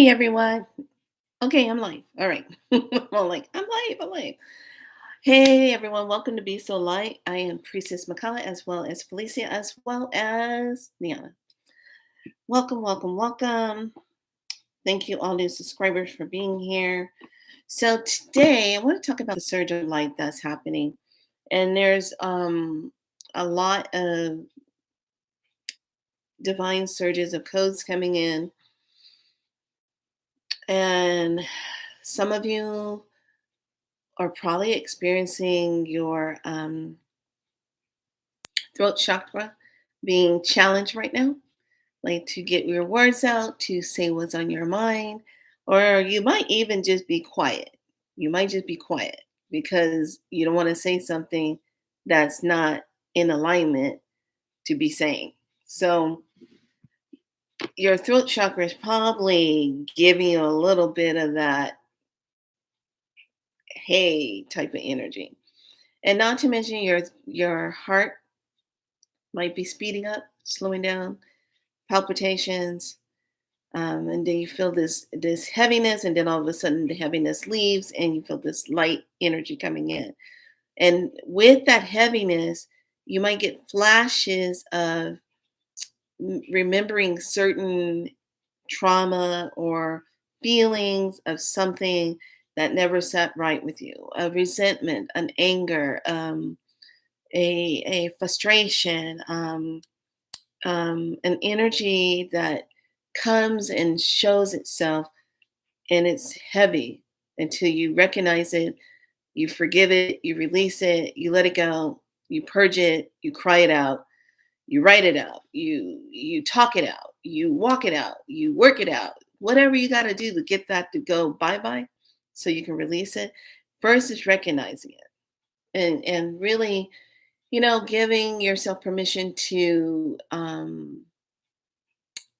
Hey everyone. Okay, I'm live. All right. I'm live. Hey everyone, welcome to Be So Light. I am Priestess Makala as well as Felicia as well as Niana. Welcome. Thank you all new subscribers for being here. So today I want to talk about the surge of light that's happening. And there's a lot of divine surges of codes coming in, and some of you are probably experiencing your throat chakra being challenged right now, like to get your words out, to say what's on your mind, or you might even just be quiet. You might just be quiet because you don't want to say something that's not in alignment to be saying. So, your throat chakra is probably giving you a little bit of that hey type of energy. And not to mention your heart might be speeding up, slowing down, palpitations, and then you feel this heaviness, and then all of a sudden the heaviness leaves, and you feel this light energy coming in. And with that heaviness, you might get flashes of remembering certain trauma or feelings of something that never sat right with you, a resentment, an anger, a frustration. An energy that comes and shows itself, and it's heavy until you recognize it, you forgive it, you release it, you let it go, you purge it, you cry it out, you write it out, you talk it out, you walk it out, you work it out, whatever you got to do to get that to go bye bye so you can release it. First is recognizing it, and really, giving yourself permission to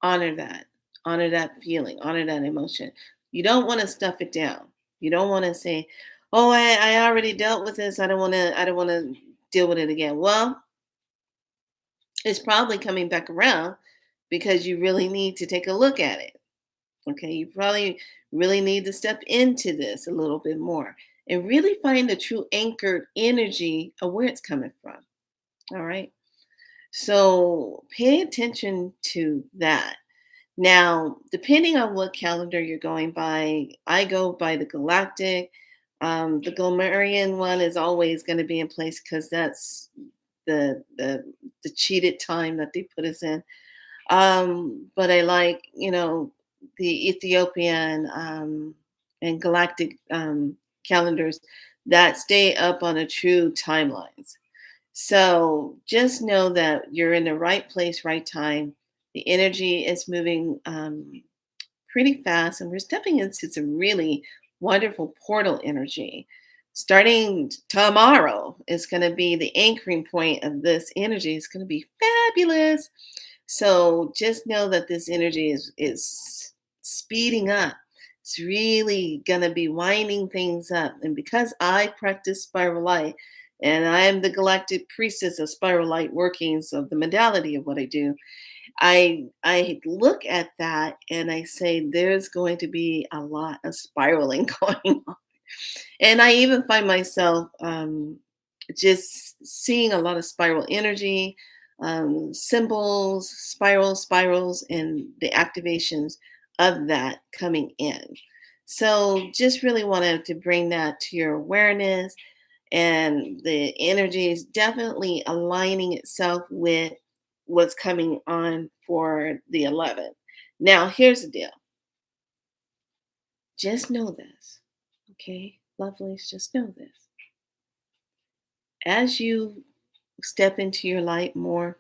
honor that, honor that feeling, honor that emotion. You don't want to stuff it down. You don't want to say, oh, I already dealt with this, I don't want to deal with it again. Well, it's probably coming back around because you really need to take a look at it. Okay, you probably really need to step into this a little bit more and really find the true anchored energy of where it's coming from. All right, so pay attention to that. Now, depending on what calendar you're going by, I go by the galactic. The Gomerian one is always going to be in place because that's the cheated time that they put us in. But I like, the Ethiopian and galactic calendars that stay up on a true timelines. So just know that you're in the right place, right time. The energy is moving pretty fast, and we're stepping into some really wonderful portal energy. Starting tomorrow is going to be the anchoring point of this energy. It's going to be fabulous. So just know that this energy is speeding up. It's really going to be winding things up. And because I practice spiral light, and I am the galactic priestess of spiral light workings of the modality of what I do, I look at that and I say there's going to be a lot of spiraling going on. And I even find myself just seeing a lot of spiral energy, symbols, spirals, and the activations of that coming in. So just really wanted to bring that to your awareness, and the energy is definitely aligning itself with what's coming on for the 11th. Now, here's the deal. Just know this, okay? Lovelies, just know this. As you step into your light more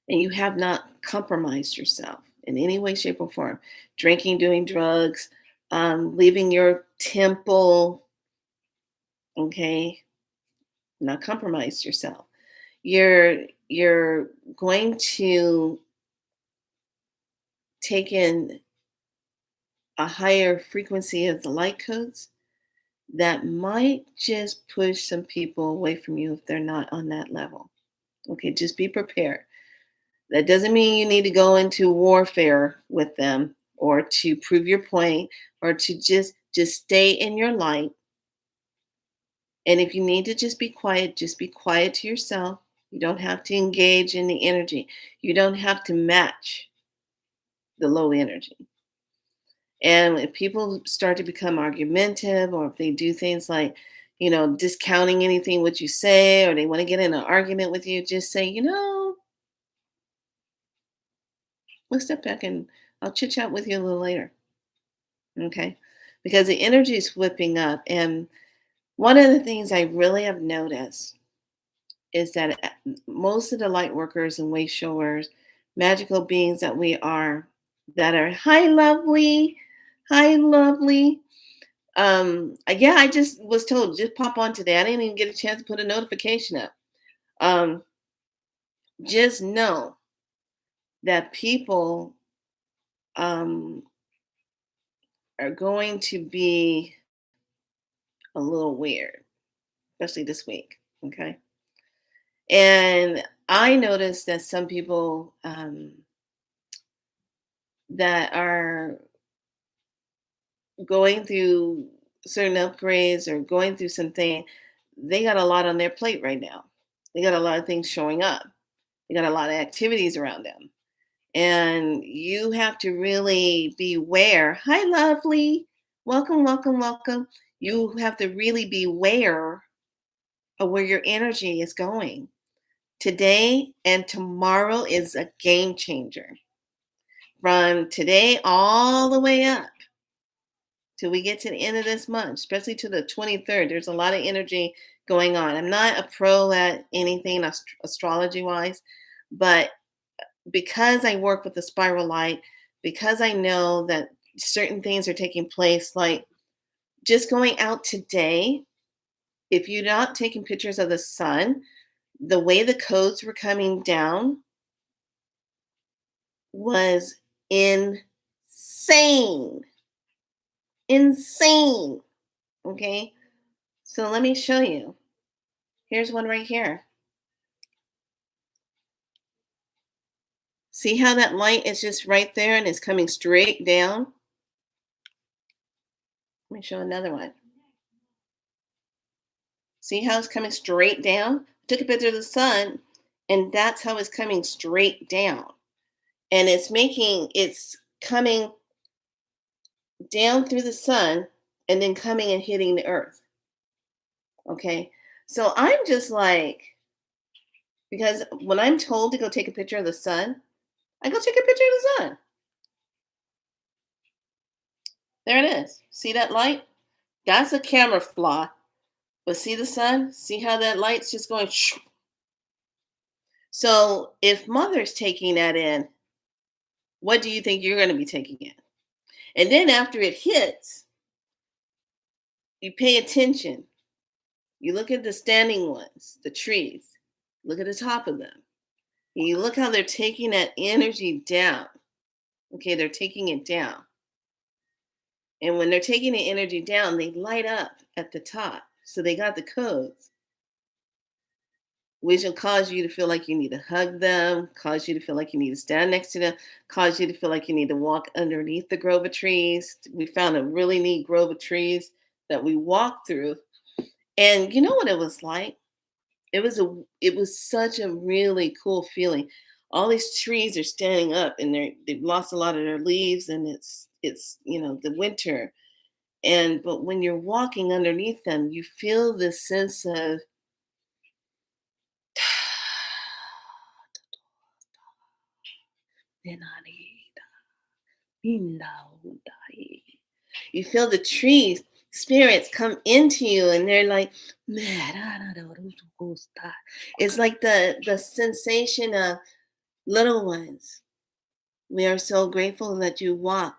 and you have not compromised yourself in any way, shape, or form, drinking, doing drugs, leaving your temple, okay? Not compromise yourself. You're going to take in a higher frequency of the light codes that might just push some people away from you if they're not on that level. Okay, just be prepared. That doesn't mean you need to go into warfare with them. or to prove your point, or to just stay in your light. And if you need to just be quiet to yourself. You don't have to engage in the energy. You don't have to match the low energy. And if people start to become argumentative, or if they do things like, discounting anything what you say, or they want to get in an argument with you, just say, let's step back and I'll chit chat with you a little later. Okay. Because the energy is whipping up. And one of the things I really have noticed is that most of the light workers and way showers, magical beings that we are, that are high lovely. Yeah, I just was told just pop on today. I didn't even get a chance to put a notification up. Um, just know that people um are going to be a little weird, especially this week. Okay. And I noticed that some people that are going through certain upgrades or going through something, they got a lot on their plate right now. They got a lot of things showing up. They got a lot of activities around them. And you have to really beware. Hi, lovely. Welcome, welcome, welcome. You have to really beware of where your energy is going. Today and tomorrow is a game changer. From today all the way up till we get to the end of this month, especially to the 23rd, there's a lot of energy going on. I'm not a pro at anything astrology wise, but because I work with the spiral light, because I know that certain things are taking place, like just going out today, if you're not taking pictures of the sun, the way the codes were coming down was insane. Insane. Okay. So let me show you. Here's one right here. See how that light is just right there and it's coming straight down? Let me show another one. See how it's coming straight down? Took a picture of the sun, and that's how it's coming straight down. And it's coming down through the sun and then coming and hitting the earth. Okay. So I'm just like, because when I'm told to go take a picture of the sun, I go take a picture of the sun. There it is. See that light? That's a camera flaw. But see the sun? See how that light's just going? Shoo. So if mother's taking that in, what do you think you're going to be taking in? And then after it hits, you pay attention. You look at the standing ones, the trees. Look at the top of them. And you look how they're taking that energy down. Okay, they're taking it down. And when they're taking the energy down, they light up at the top. So they got the codes, which will cause you to feel like you need to hug them, cause you to feel like you need to stand next to them, cause you to feel like you need to walk underneath the grove of trees. We found a really neat grove of trees that we walked through. And you know what it was like? It was such a really cool feeling. All these trees are standing up and they've lost a lot of their leaves, and it's the winter. But when you're walking underneath them, you feel this sense of you feel the trees, spirits come into you, and they're like, it's like the sensation of little ones. We are so grateful that you walk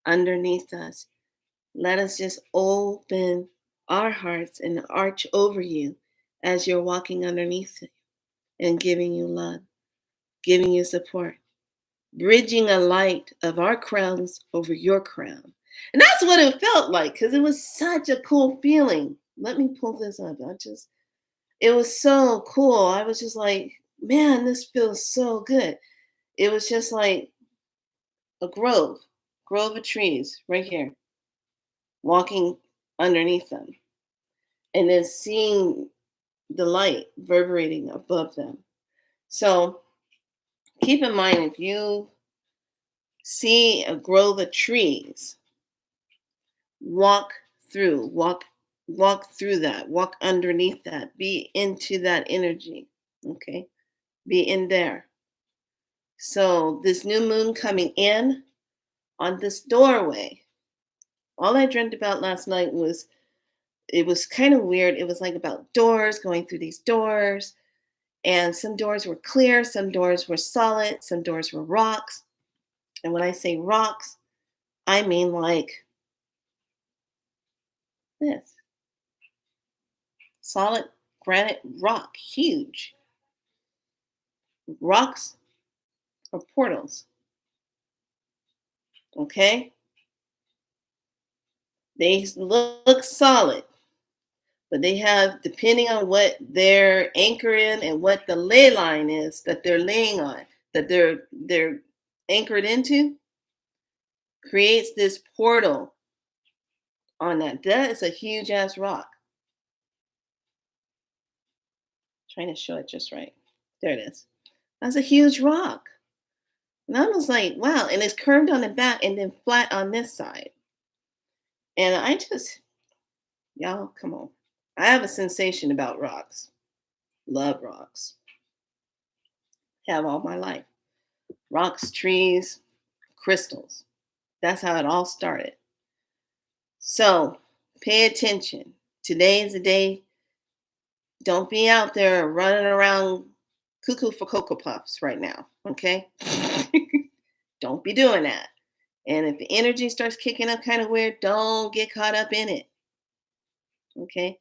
underneath us. Let us just open our hearts and arch over you as you're walking underneath it and giving you love, giving you support, bridging a light of our crowns over your crown. And that's what it felt like, because it was such a cool feeling. Let me pull this up. It was so cool. I was just like, man, this feels so good. It was just like a grove. grove of trees right here, walking underneath them, and then seeing the light reverberating above them. So keep in mind, if you see a grove of trees, walk walk through that, walk underneath that, be into that energy. Okay, be in there. So this new moon coming in on this doorway, all I dreamt about last night was, it was kind of weird. It was like about doors, going through these doors, and some doors were clear, some doors were solid, some doors were rocks. And when I say rocks, I mean like this, solid granite rock, huge. Rocks are portals, okay? They look solid, but they have, depending on what they're anchoring and what the ley line is that they're laying on, that they're anchored into, creates this portal on that. That is a huge ass rock. Trying to show it just right. There it is. That's a huge rock. And I was like, wow. And it's curved on the back and then flat on this side. And I just, y'all, come on. I have a sensation about rocks. Love rocks. Have all my life. Rocks, trees, crystals. That's how it all started. So pay attention. Today is the day. Don't be out there running around cuckoo for Cocoa Puffs right now. Okay? Don't be doing that. And if the energy starts kicking up kind of weird, don't get caught up in it. Okay?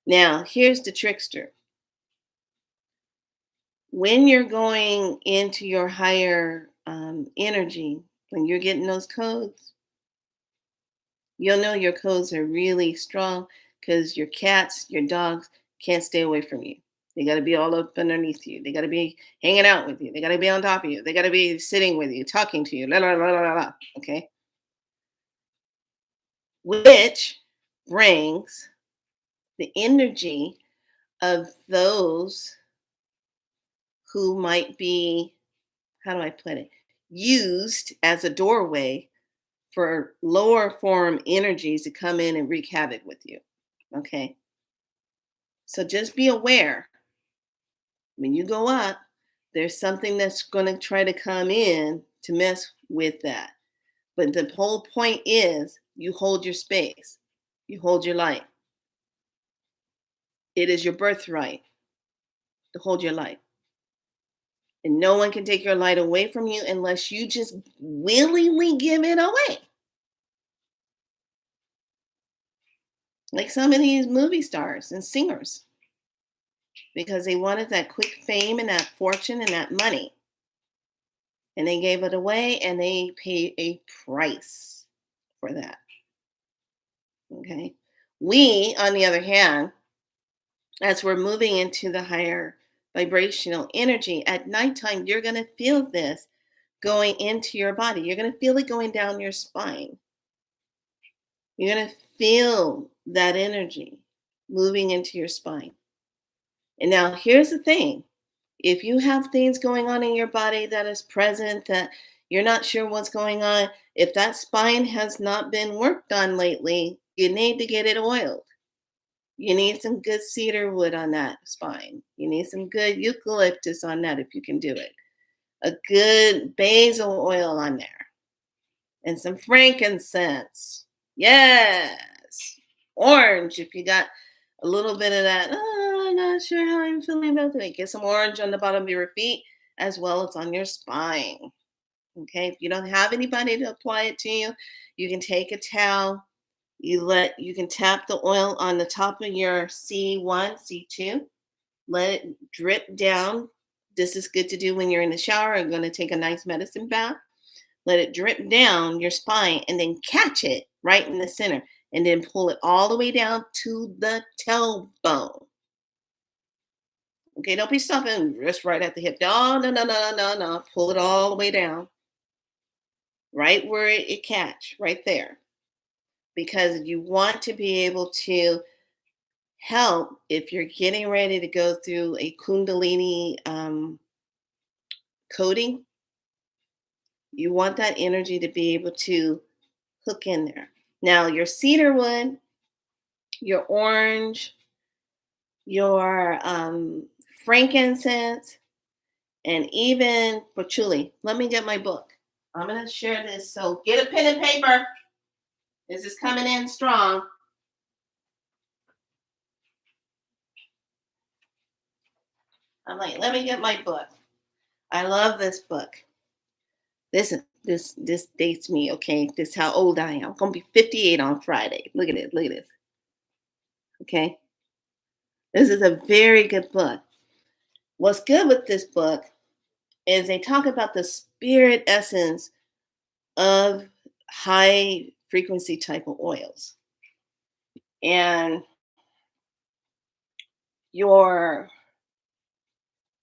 Now, here's the trickster. When you're going into your higher energy, when you're getting those codes, you'll know your codes are really strong because your cats, your dogs can't stay away from you. They got to be all up underneath you. They got to be hanging out with you. They got to be on top of you. They got to be sitting with you, talking to you. La, la, la, la, la, okay? Which brings the energy of those who might be, how do I put it, used as a doorway for lower form energies to come in and wreak havoc with you. Okay. So just be aware when you go up, there's something that's going to try to come in to mess with that. But the whole point is you hold your space, you hold your light. It is your birthright to hold your light. And no one can take your light away from you unless you just willingly give it away. Like some of these movie stars and singers, because they wanted that quick fame and that fortune and that money. And they gave it away and they paid a price for that. Okay. We, on the other hand, as we're moving into the higher vibrational energy, at nighttime, you're going to feel this going into your body. You're going to feel it going down your spine. You're going to feel that energy moving into your spine. And now here's the thing. If you have things going on in your body that is present, that you're not sure what's going on, if that spine has not been worked on lately, you need to get it oiled. You need some good cedar wood on that spine. You need some good eucalyptus on that if you can do it. A good basil oil on there. And some frankincense. Yes. Orange if you got a little bit of that. Oh, I'm not sure how I'm feeling about today. Get some orange on the bottom of your feet as well as on your spine. Okay. If you don't have anybody to apply it to you, you can take a towel. You can tap the oil on the top of your C1, C2. Let it drip down. This is good to do when you're in the shower and going to take a nice medicine bath. Let it drip down your spine and then catch it right in the center and then pull it all the way down to the tailbone. Okay, don't be stopping just right at the hip. No, no, no, no, no, no. Pull it all the way down. right where it catch, right there, because you want to be able to help if you're getting ready to go through a kundalini coding. You want that energy to be able to hook in there. Now, your cedar wood, your orange, your frankincense, and even patchouli. Let me get my book. I'm going to share this. So get a pen and paper. This is coming in strong. I'm like, let me get my book. I love this book. This dates me, okay? This is how old I am. I'm gonna be 58 on Friday. Look at it, look at this. Okay. This is a very good book. What's good with this book is they talk about the spirit essence of high frequency type of oils. And your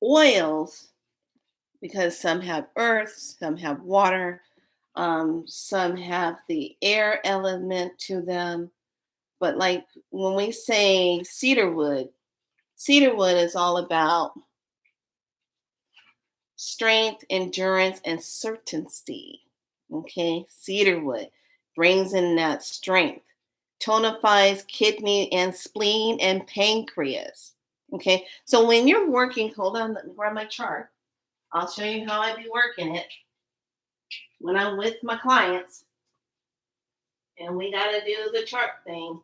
oils, because some have earth, some have water, some have the air element to them. But like when we say cedar wood is all about strength, endurance, and certainty. Okay, cedar wood brings in that strength, tonifies kidney and spleen and pancreas. Okay, so when you're working, hold on, let me grab my chart. I'll show you how I be working it when I'm with my clients, and we got to do the chart thing.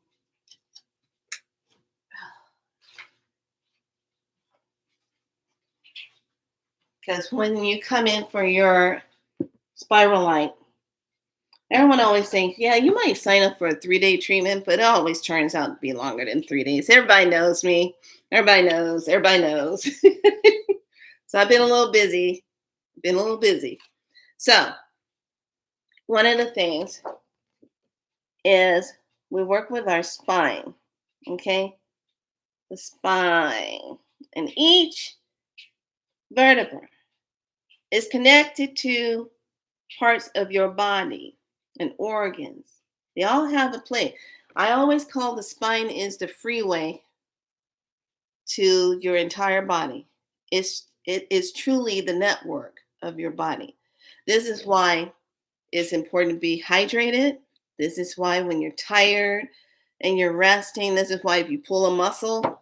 Because when you come in for your spiral light, everyone always thinks, yeah, you might sign up for a 3-day treatment, but it always turns out to be longer than 3 days. Everybody knows me. Everybody knows. Everybody knows. So I've been a little busy. So one of the things is we work with our spine. Okay. The spine. And each vertebra is connected to parts of your body and organs. They all have a place. I always call the spine is the freeway to your entire body. It is truly the network of your body. This is why it's important to be hydrated. This is why when you're tired and you're resting, this is why if you pull a muscle,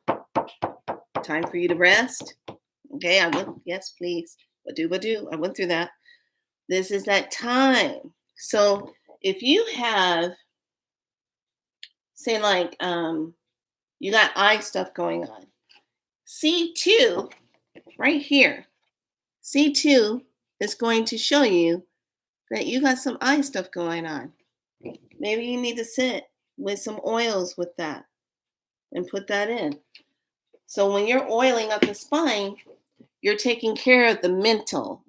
time for you to rest. Okay, yes, please. Badu. I went through that. This is that time. So if you have, say, like, you got eye stuff going on, C2 right here, C2 is going to show you that you got some eye stuff going on. Maybe you need to sit with some oils with that and put that in. So when you're oiling up the spine, you're taking care of the mental.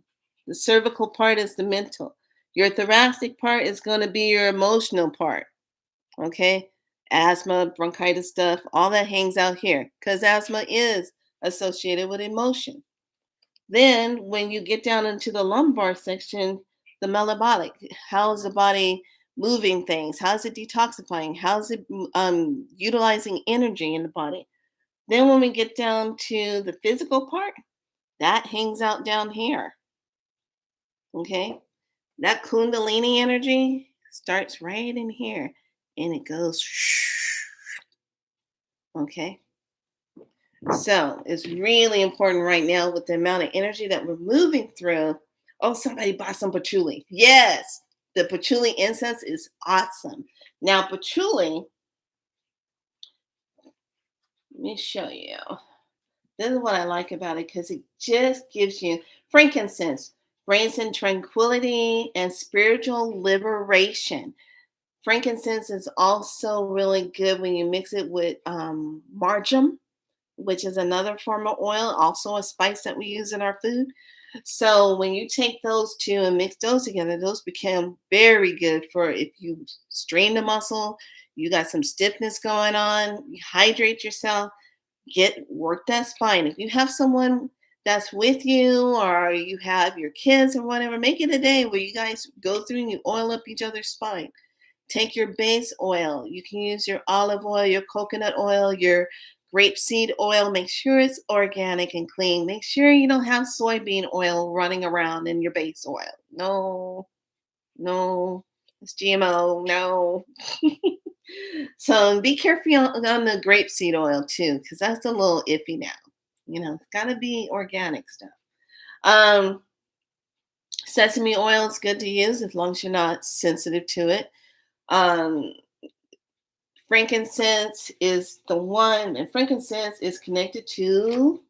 The cervical part is the mental. Your thoracic part is going to be your emotional part. Okay? Asthma, bronchitis stuff, all that hangs out here because asthma is associated with emotion. Then, when you get down into the lumbar section, the metabolic, how is the body moving things? How's it detoxifying? How's it utilizing energy in the body? Then, when we get down to the physical part, that hangs out down here. Okay? That Kundalini energy starts right in here and it goes. Okay? So it's really important right now with the amount of energy that we're moving through. Oh, somebody buy some patchouli. Yes, the patchouli incense is awesome. Now, patchouli, let me show you. This is what I like about it because it just gives you frankincense, brings in tranquility and spiritual liberation. Frankincense is also really good when you mix it with marjoram, which is another form of oil, also a spice that we use in our food. So when you take those two and mix those together, those become very good for if you strain the muscle, you got some stiffness going on, you hydrate yourself, get work that spine. If you have someone that's with you, or you have your kids or whatever, make it a day where you guys go through and you oil up each other's spine. Take your base oil. You can use your olive oil, your coconut oil, your grapeseed oil. Make sure it's organic and clean. Make sure you don't have soybean oil running around in your base oil. No, no, it's GMO. No. So be careful on the grapeseed oil too, because that's a little iffy now. It's got to be organic stuff. Um, Sesame oil is good to use as long as you're not sensitive to it. Um, Frankincense is the one, and frankincense is connected to,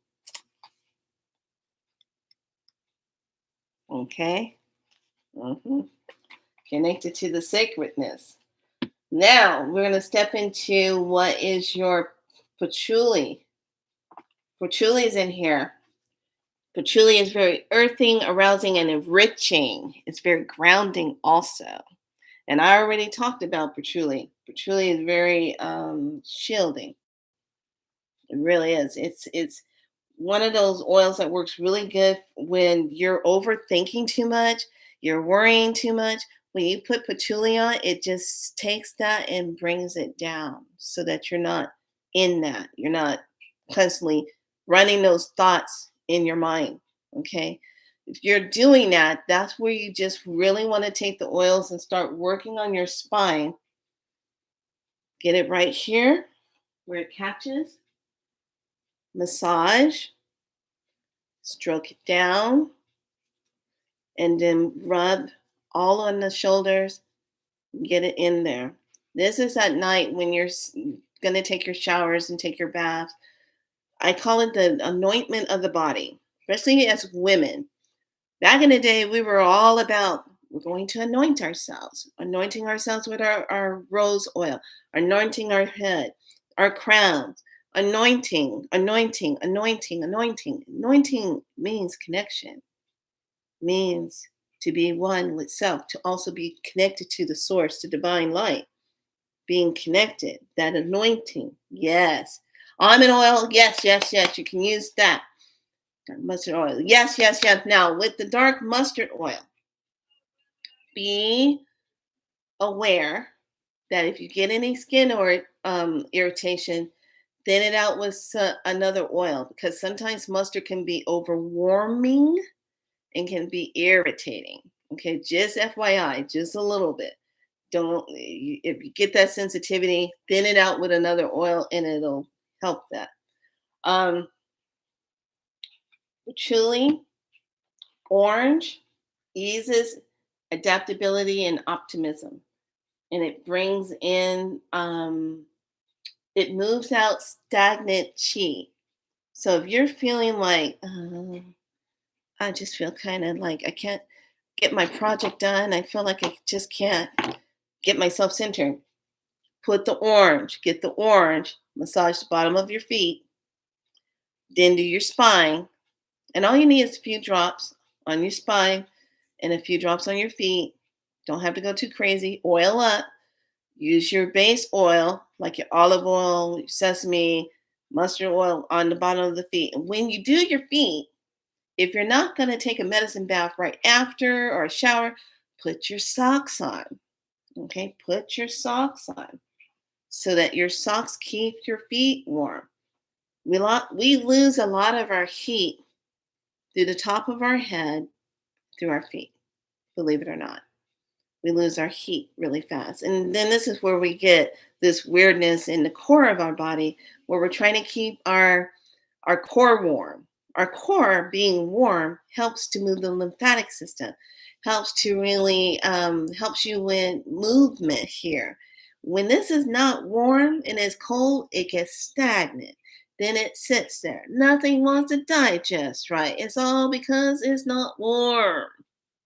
okay, mhm, connected to the sacredness. Now we're going to step into what is your patchouli. Patchouli is in here. Patchouli is very earthing, arousing, and enriching. It's very grounding also. And I already talked about patchouli. Patchouli is very shielding. It really is. It's one of those oils that works really good when you're overthinking too much, you're worrying too much. When you put patchouli on, it just takes that and brings it down so that you're not in that. You're not constantly running those thoughts in your mind. Okay. If you're doing that, that's where you just really want to take the oils and start working on your spine. Get it right here where it catches. Massage, stroke it down, and then rub all on the shoulders. Get it in there. This is at night when you're going to take your showers and take your baths. I call it the anointment of the body, especially as women. Back in the day, we were all about, we're going to anointing ourselves with our rose oil, anointing our head, our crowns, anointing, anointing, anointing, anointing. Anointing means connection, means to be one with self, to also be connected to the source, to divine light, being connected, that anointing. Yes. Almond oil, yes, yes, yes. You can use that. Dark mustard oil. Yes, yes, yes. Now, with the dark mustard oil, be aware that if you get any skin or irritation, thin it out with another oil, because sometimes mustard can be overwarming and can be irritating. Okay, just FYI, just a little bit. Don't, if you get that sensitivity, thin it out with another oil and it'll help that. Um, Chili, orange eases adaptability and optimism, and it brings in, it moves out stagnant chi. So if you're feeling like, I just feel kind of like I can't get my project done, I feel like I just can't get myself centered. Put the orange, get the orange, massage the bottom of your feet, then do your spine. And all you need is a few drops on your spine and a few drops on your feet. Don't have to go too crazy. Oil up. Use your base oil, like your olive oil, your sesame, mustard oil on the bottom of the feet. And when you do your feet, if you're not going to take a medicine bath right after or a shower, put your socks on. Okay, put your socks on so that your socks keep your feet warm. We lose a lot of our heat through the top of our head, through our feet, believe it or not. We lose our heat really fast. And then this is where we get this weirdness in the core of our body, where we're trying to keep our core warm. Our core being warm helps to move the lymphatic system, helps to really helps you with movement here. When this is not warm and it's cold, it gets stagnant. Then it sits there. Nothing wants to digest, right? It's all because it's not warm.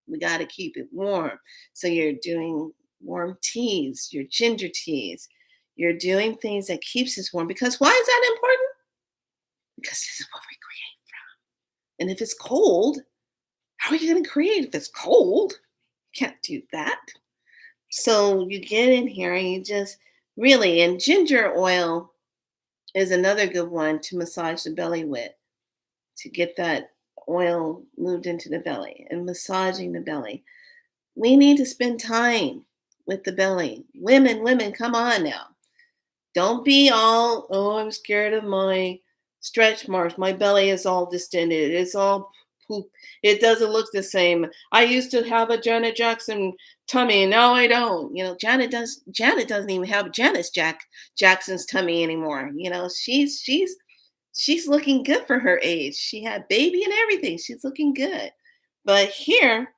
We got to keep it warm. So you're doing warm teas, your ginger teas. You're doing things that keeps us warm. Because why is that important? Because this is what we create from. And if it's cold, how are you going to create if it's cold? You can't do that. So you get in here and you just really, and ginger oil is another good one to massage the belly with, to get that oil moved into the belly and massaging the belly. We need to spend time with the belly. Women, come on now. Don't be all, oh, I'm scared of my stretch marks. My belly is all distended. It's all poop. It doesn't look the same. I used to have a Janet Jackson tummy, and now I don't. Janet doesn't even have Jackson's tummy anymore. She's looking good for her age. She had baby and everything. She's looking good. But here,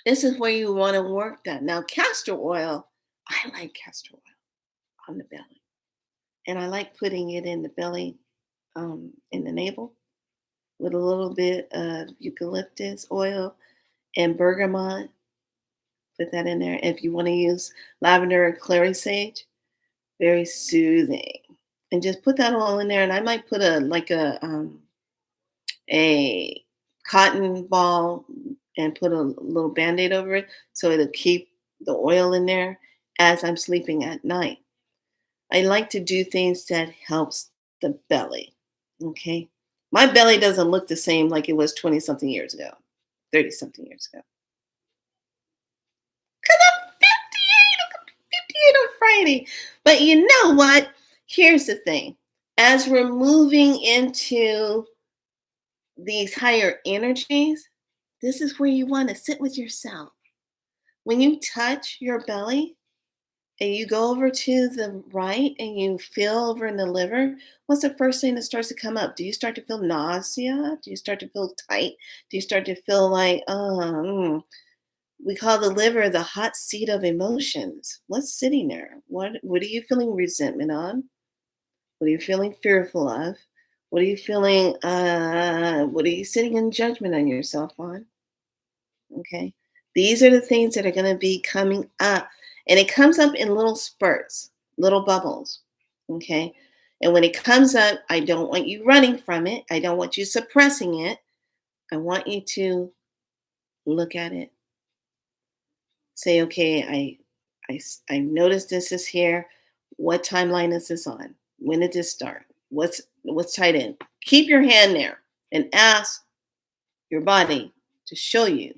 this is where you want to work that. Now, castor oil, I like castor oil on the belly. And I like putting it in the belly, in the navel, with a little bit of eucalyptus oil and bergamot. Put that in there. If you want to use lavender or clary sage, very soothing. And just put that all in there. And I might put a cotton ball and put a little band-aid over it so it'll keep the oil in there as I'm sleeping at night. I like to do things that helps the belly. Okay. My belly doesn't look the same like it was 20 something years ago, 30 something years ago. Because I'm 58. I'm 58 on Friday. But you know what? Here's the thing. As we're moving into these higher energies, this is where you want to sit with yourself. When you touch your belly and you go over to the right and you feel over in the liver, what's the first thing that starts to come up? Do you start to feel nausea? Do you start to feel tight? Do you start to feel like, we call the liver the hot seat of emotions. What's sitting there? What are you feeling resentment on? What are you feeling fearful of? What are you feeling? What are you sitting in judgment on yourself on? Okay. These are the things that are going to be coming up. And it comes up in little spurts, little bubbles. Okay. And when it comes up, I don't want you running from it. I don't want you suppressing it. I want you to look at it. Say, okay, I noticed this is here. What timeline is this on? When did this start? What's tied in? Keep your hand there and ask your body to show you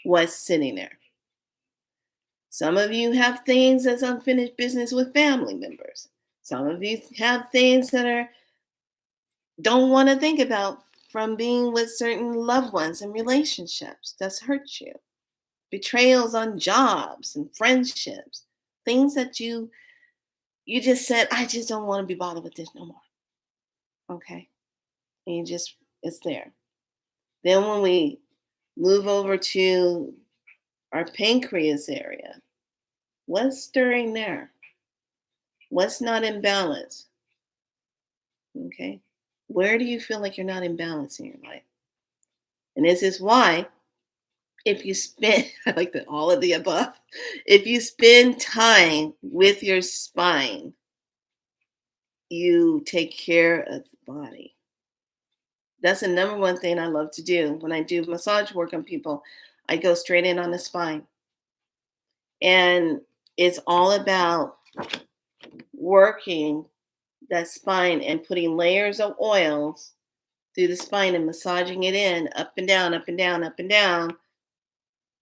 what's sitting there. Some of you have things as unfinished business with family members. Some of you have things that are don't want to think about from being with certain loved ones and relationships that's hurt you. Betrayals on jobs and friendships. Things that you just said, I just don't want to be bothered with this no more. Okay. And it's there. Then when we move over to our pancreas area, what's stirring there? What's not in balance? Okay. Where do you feel like you're not in balance in your life? And this is why, if you spend, I like the all of the above, if you spend time with your spine, you take care of the body. That's the number one thing I love to do. When I do massage work on people, I go straight in on the spine. And it's all about working that spine and putting layers of oils through the spine and massaging it in up and down, up and down, up and down,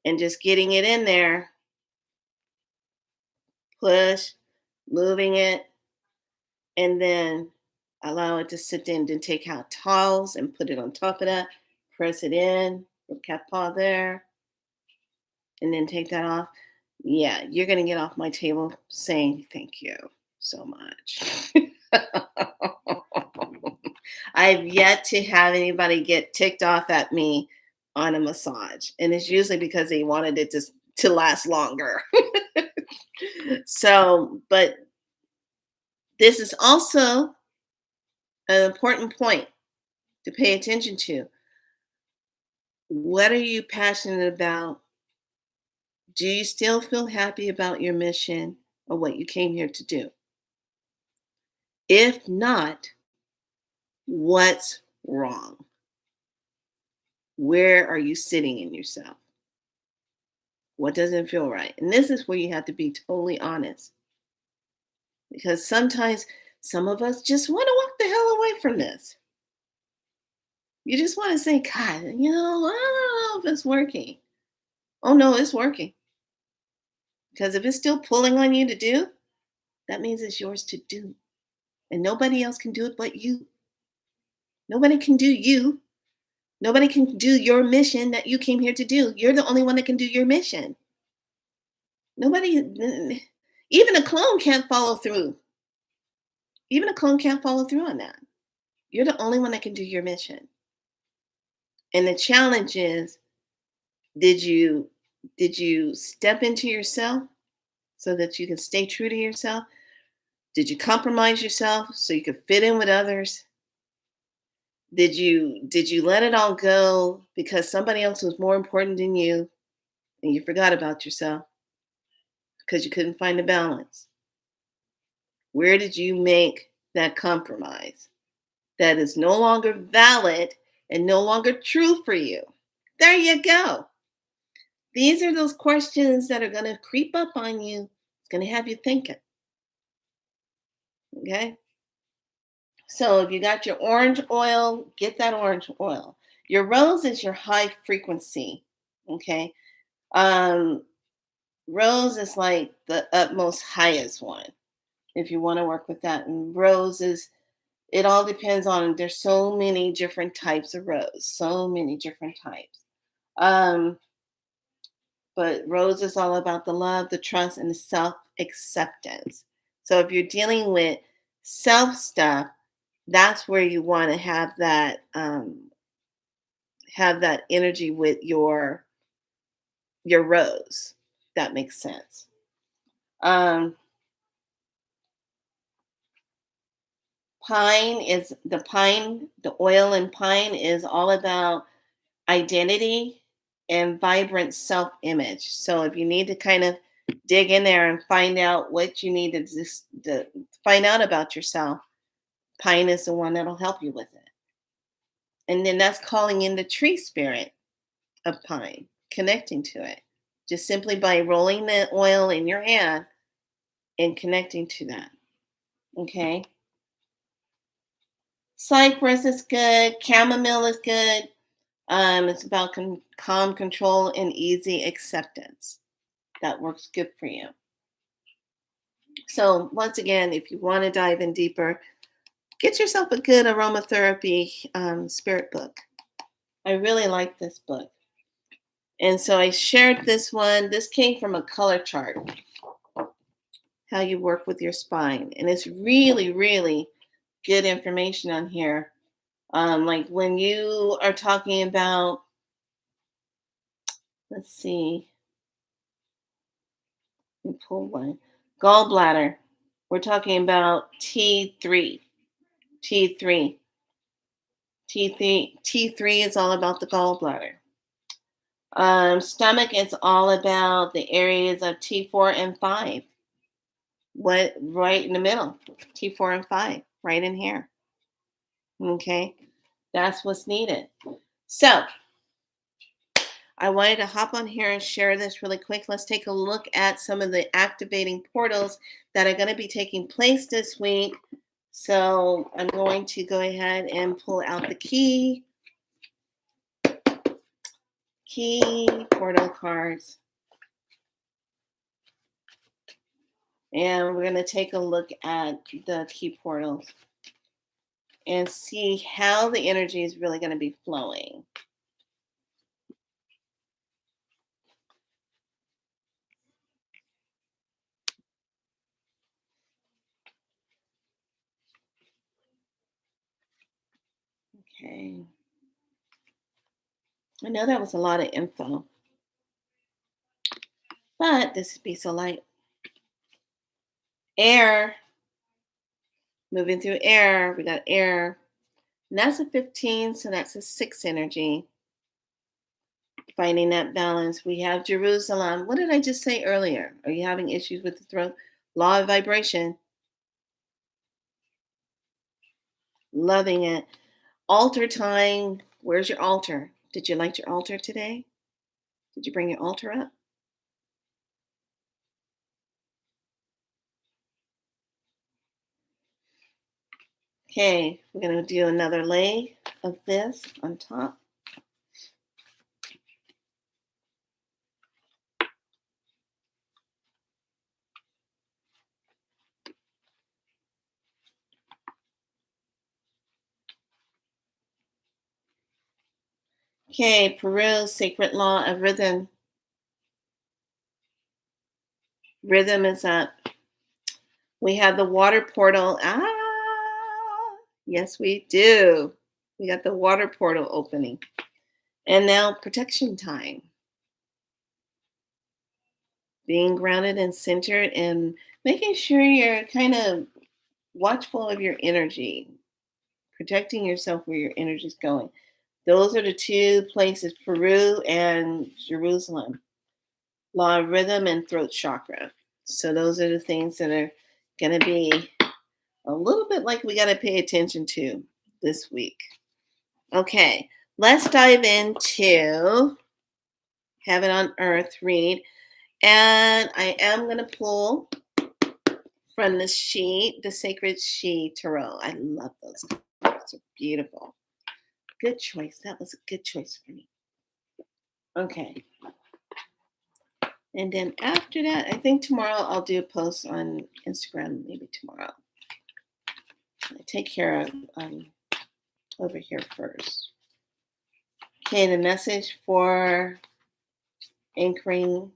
and just getting it in there, push, moving it, and then allow it to sit in. Then take out towels and put it on top of that, press it in, the cat paw there, and then take that off. Yeah, you're going to get off my table saying thank you so much. I've yet to have anybody get ticked off at me on a massage. And it's usually because they wanted it to last longer. So, but this is also an important point to pay attention to. What are you passionate about? Do you still feel happy about your mission or what you came here to do? If not, what's wrong? Where are you sitting in yourself? What doesn't feel right? And this is where you have to be totally honest. Because sometimes some of us just want to walk the hell away from this. You just want to say, God, I don't know if it's working. Oh no, it's working. Because if it's still pulling on you to do, that means it's yours to do. And nobody else can do it but you. Nobody can do you. Nobody can do your mission that you came here to do. You're the only one that can do your mission. Nobody, even a clone can't follow through. Even a clone can't follow through on that. You're the only one that can do your mission. And the challenge is, did you step into yourself so that you can stay true to yourself? Did you compromise yourself so you could fit in with others? Did you let it all go because somebody else was more important than you and you forgot about yourself because you couldn't find the balance? Where did you make that compromise that is no longer valid and no longer true for you? There you go. These are those questions that are going to creep up on you. It's going to have you thinking. Okay? So if you got your orange oil, get that orange oil. Your rose is your high frequency. Okay? Um, Rose is like the utmost highest one if you want to work with that. And rose is, it all depends on, there's so many different types of rose, so many different types. Um, but rose is all about the love, the trust, and the self acceptance. So if you're dealing with self stuff, that's where you want to have that energy with your rose. That makes sense. Um, the oil in pine is all about identity and vibrant self image. So if you need to kind of dig in there and find out what you need to find out about yourself, pine is the one that'll help you with it. And then that's calling in the tree spirit of pine, connecting to it. Just simply by rolling the oil in your hand and connecting to that. Okay. Cypress is good. Chamomile is good. It's about calm control and easy acceptance. That works good for you. So once again, if you want to dive in deeper, get yourself a good aromatherapy spirit book. I really like this book. And so I shared this one. This came from a color chart, how you work with your spine. And it's really, really good information on here. Like when you are talking about, let's see, let me pull one. Gallbladder. We're talking about T3. T3. T3 is all about the gallbladder. Stomach is all about the areas of T4 and 5. What right in the middle? T4 and 5, right in here. Okay, that's what's needed. So I wanted to hop on here and share this really quick. Let's take a look at some of the activating portals that are going to be taking place this week. So I'm going to go ahead and pull out the key portal cards. And we're going to take a look at the key portals and see how the energy is really going to be flowing. Okay. I know that was a lot of info, but this would be so light. Air, moving through air, we got air. And that's a 15, so that's a 6 energy. Finding that balance. We have Jerusalem. What did I just say earlier? Are you having issues with the throat? Law of vibration. Loving it. Altar time. Where's your altar? Did you light your altar today? Did you bring your altar up? Okay, we're going to do another lay of this on top. Okay, Peru, sacred law of rhythm. Rhythm is up. We have the water portal. Yes, we do. We got the water portal opening. And now protection time. Being grounded and centered and making sure you're kind of watchful of your energy, protecting yourself where your energy is going. Those are the two places, Peru and Jerusalem. Law of rhythm and throat chakra. So those are the things that are going to be a little bit like we got to pay attention to this week. Okay, let's dive into Heaven on Earth read. And I am going to pull from the sheet, the Sacred She Tarot. I love those cards. They're beautiful. Good choice. That was a good choice for me. Okay. And then after that, I think tomorrow I'll do a post on Instagram, maybe tomorrow. I take care of over here first. Okay, the message for anchoring.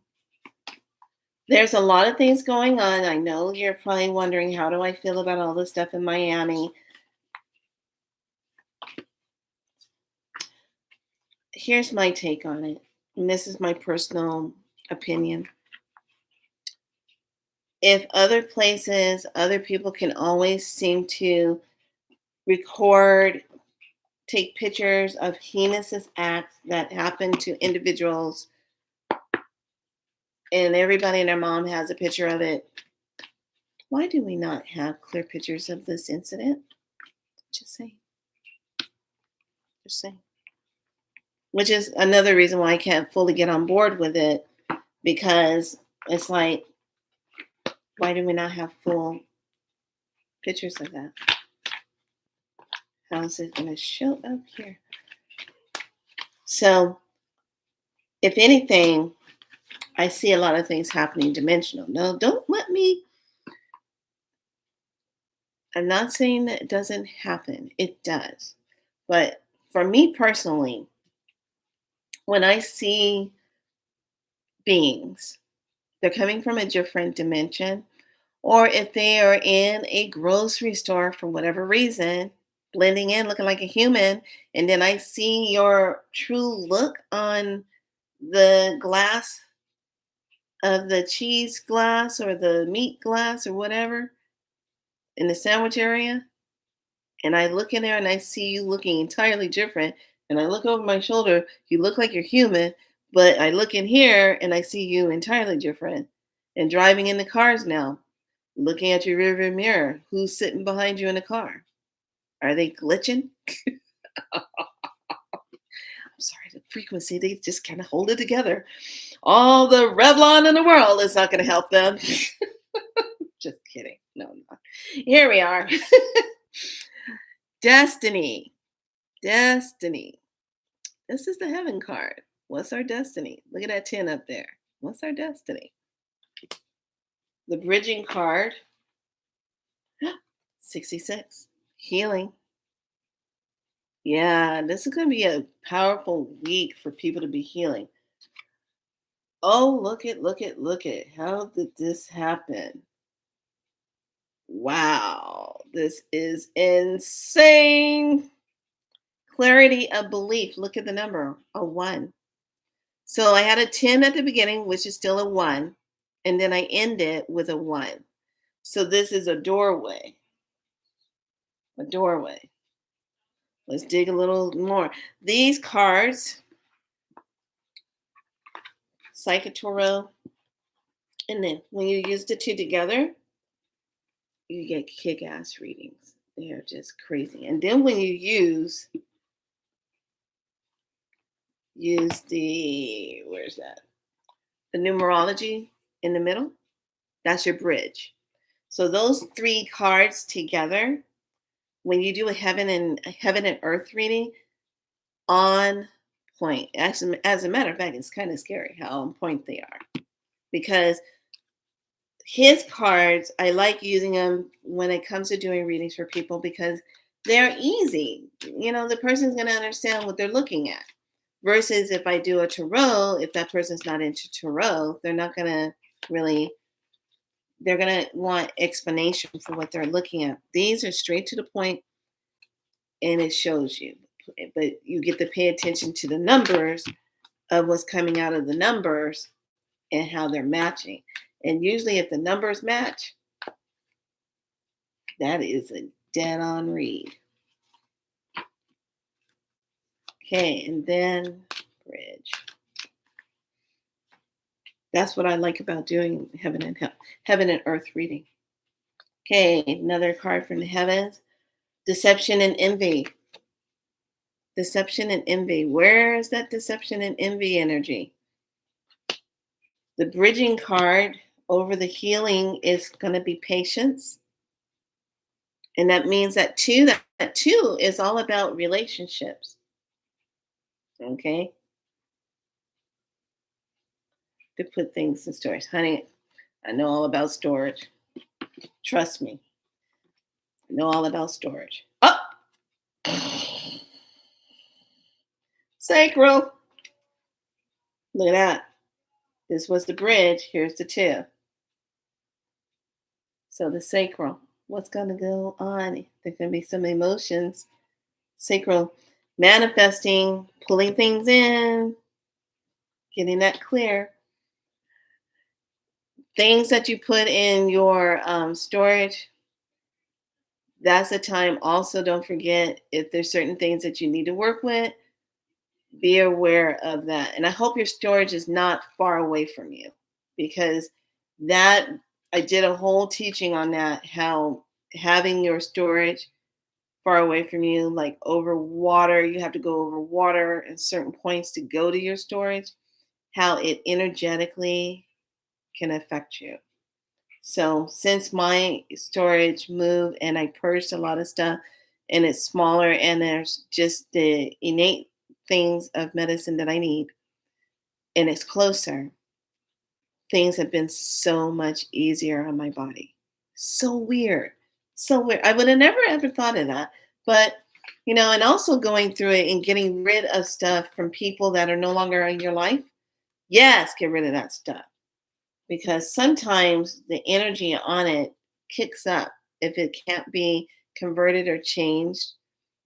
There's a lot of things going on. I know you're probably wondering, how do I feel about all this stuff in Miami? Here's my take on it. And this is my personal opinion. If other places, other people can always seem to record, take pictures of heinous acts that happen to individuals, and everybody and their mom has a picture of it, why do we not have clear pictures of this incident? Just saying. Just saying. Which is another reason why I can't fully get on board with it, because it's like, why do we not have full pictures of that? How is it going to show up here? So, if anything, I see a lot of things happening dimensional. No, don't let me. I'm not saying that it doesn't happen. It does. But for me personally, when I see beings, they're coming from a different dimension, or if they are in a grocery store for whatever reason, blending in, looking like a human, and then I see your true look on the glass of the cheese glass or the meat glass or whatever in the sandwich area, and I look in there and I see you looking entirely different, and I look over my shoulder, you look like you're human, but I look in here and I see you entirely different. And driving in the cars now, looking at your rearview mirror, who's sitting behind you in the car? Are they glitching? I'm sorry, the frequency, they just kind of hold it together. All the Revlon in the world is not going to help them. Just kidding. No, not. Here we are. Destiny. Destiny. This is the heaven card. What's our destiny? Look at that 10 up there. What's our destiny? The bridging card. 66. Healing. Yeah, this is going to be a powerful week for people to be healing. Oh, look at. How did this happen? Wow, this is insane. Clarity of belief. Look at the number, a 1. So I had a 10 at the beginning, which is still a 1. And then I end it with a 1. So this is a doorway. A doorway. Let's dig a little more. These cards, Psychotoro, and then when you use the two together, you get kick-ass readings. They are just crazy. And then when you use the, where's that? The numerology in the middle, that's your bridge. So those 3 cards together when you do a heaven and earth reading, on point. Actually, as a matter of fact, it's kind of scary how on point they are, because his cards, I like using them when it comes to doing readings for people because they're easy. The person's going to understand what they're looking at. Versus if I do a tarot, if that person's not into tarot, they're not going to really, they're going to want explanation for what they're looking at. These are straight to the point and it shows you. But you get to pay attention to the numbers of what's coming out of the numbers and how they're matching. And usually if the numbers match, that is a dead on read. Okay, and then bridge. That's what I like about doing heaven and earth reading. Okay, another card from the heavens. Deception and envy. Deception and envy. Where is that deception and envy energy? The bridging card over the healing is going to be patience. And that means that two is all about relationships. Okay? To put things in storage. Honey, I know all about storage. Trust me. I know all about storage. Oh! Sacral. Look at that. This was the bridge. Here's the two. So the sacral. What's going to go on? There can be some emotions. Sacral. Manifesting. Pulling things in. Getting that clear. Things that you put in your storage. That's a time. Also, don't forget if there's certain things that you need to work with, be aware of that. And I hope your storage is not far away from you, because that I did a whole teaching on that, how having your storage far away from you, like over water, you have to go over water at certain points to go to your storage, how it energetically can affect you. So since my storage moved and I purged a lot of stuff and it's smaller and there's just the innate things of medicine that I need and it's closer, things have been so much easier on my body. So weird. So weird. I would have never ever thought of that. But, and also going through it and getting rid of stuff from people that are no longer in your life. Yes, get rid of that stuff. Because sometimes the energy on it kicks up. If it can't be converted or changed,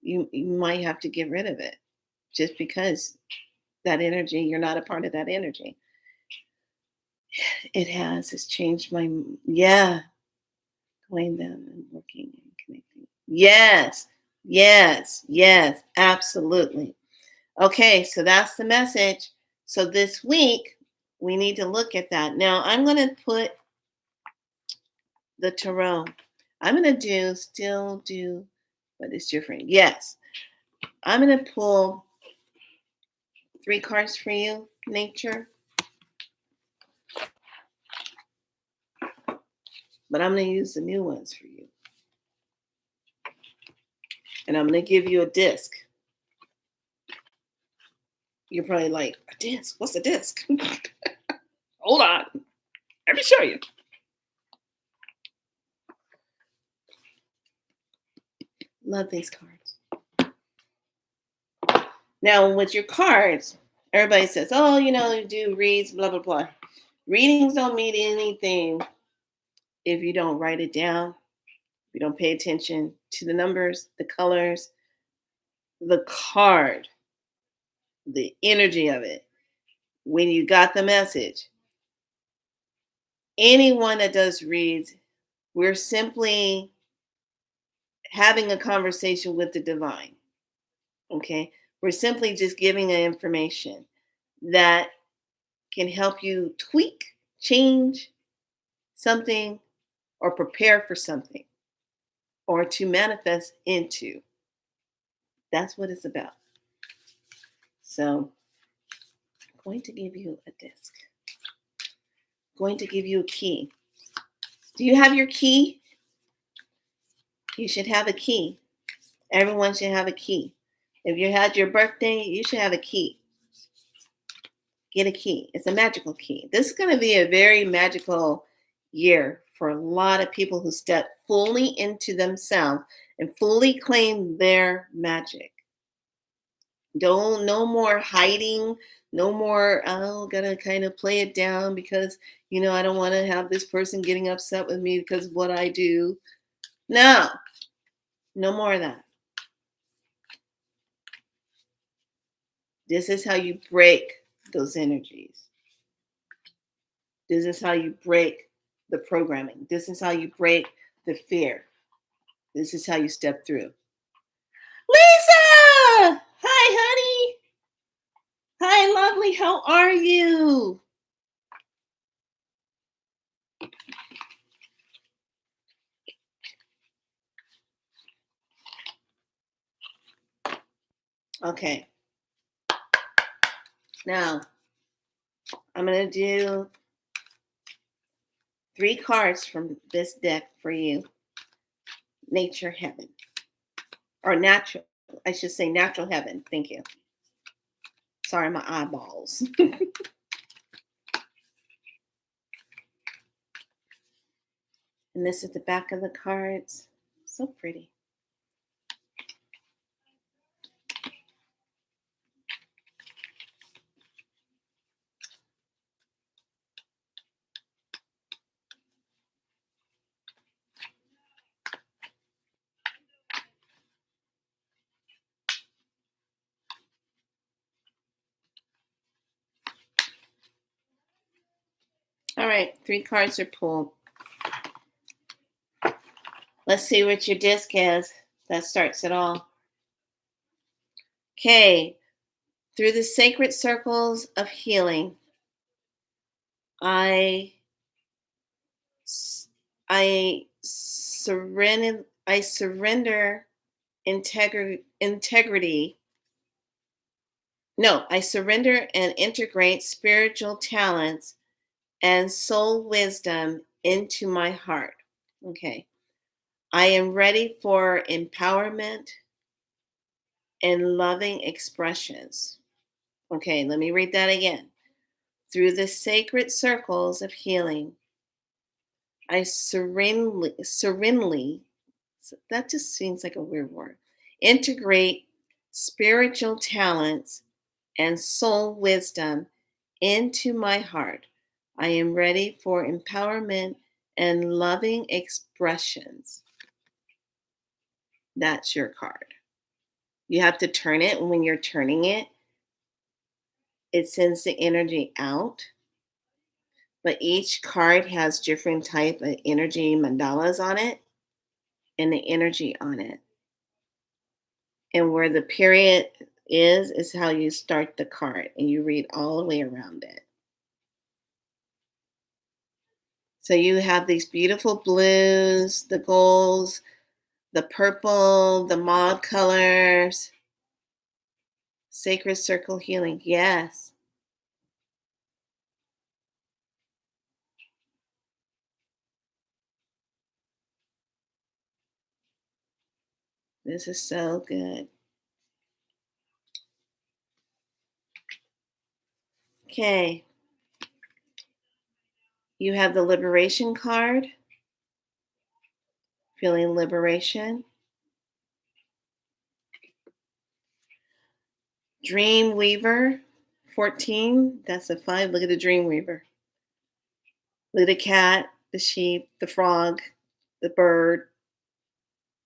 you might have to get rid of it just because that energy, you're not a part of that energy. It's changed going them and working and connecting. Yes, absolutely. Okay, so that's the message. So this week, we need to look at that. Now, I'm going to put the tarot. I'm going to still do, but it's different. Yes, I'm going to pull 3 cards for you, nature. But I'm going to use the new ones for you. And I'm going to give you a disc. You're probably like, a disc? What's a disc? Hold on. Let me show you. Love these cards. Now, with your cards, everybody says, oh, you do reads, blah, blah, blah. Readings don't mean anything if you don't write it down, if you don't pay attention to the numbers, the colors, the card, the energy of it. When you got the message, anyone that does reads, we're simply having a conversation with the divine. Okay? We're simply just giving an information that can help you tweak, change something, or prepare for something, or to manifest into. That's what it's about. So, I'm going to give you a disc. I'm going to give you a key. Do you have your key? You should have a key. Everyone should have a key. If you had your birthday, you should have a key. Get a key. It's a magical key. This is going to be a very magical year for a lot of people who step fully into themselves and fully claim their magic. Don't no more hiding, no more gotta kind of play it down because I don't want to have this person getting upset with me because of what I do. No, no more of that. This is how you break those energies. This is how you break the programming. This is how you break the fear. This is how you step through. Lisa! Hi, honey. Hi, lovely. How are you? Okay. Now, I'm going to do 3 cards from this deck for you. Nature heaven. Or natural. I should say natural heaven. Thank you. Sorry, my eyeballs. And this is the back of the cards. So pretty. All right, 3 cards are pulled. Let's see what your disc is. That starts it all. Okay, through the sacred circles of healing, I surrender integrity. No, I surrender and integrate spiritual talents and soul wisdom into my heart. Okay. I am ready for empowerment and loving expressions. Okay, let me read that again. Through the sacred circles of healing, I serenely, that just seems like a weird word, integrate spiritual talents and soul wisdom into my heart. I am ready for empowerment and loving expressions. That's your card. You have to turn it, and when you're turning it, it sends the energy out. But each card has different type of energy mandalas on it and the energy on it. And where the period is how you start the card, and you read all the way around it. So you have these beautiful blues, the golds, the purple, the mauve colors. Sacred circle healing. Yes. This is so good. Okay. You have the liberation card. Feeling liberation. Dream Weaver, 14. That's a 5. Look at the Dream Weaver. Look at the cat, the sheep, the frog, the bird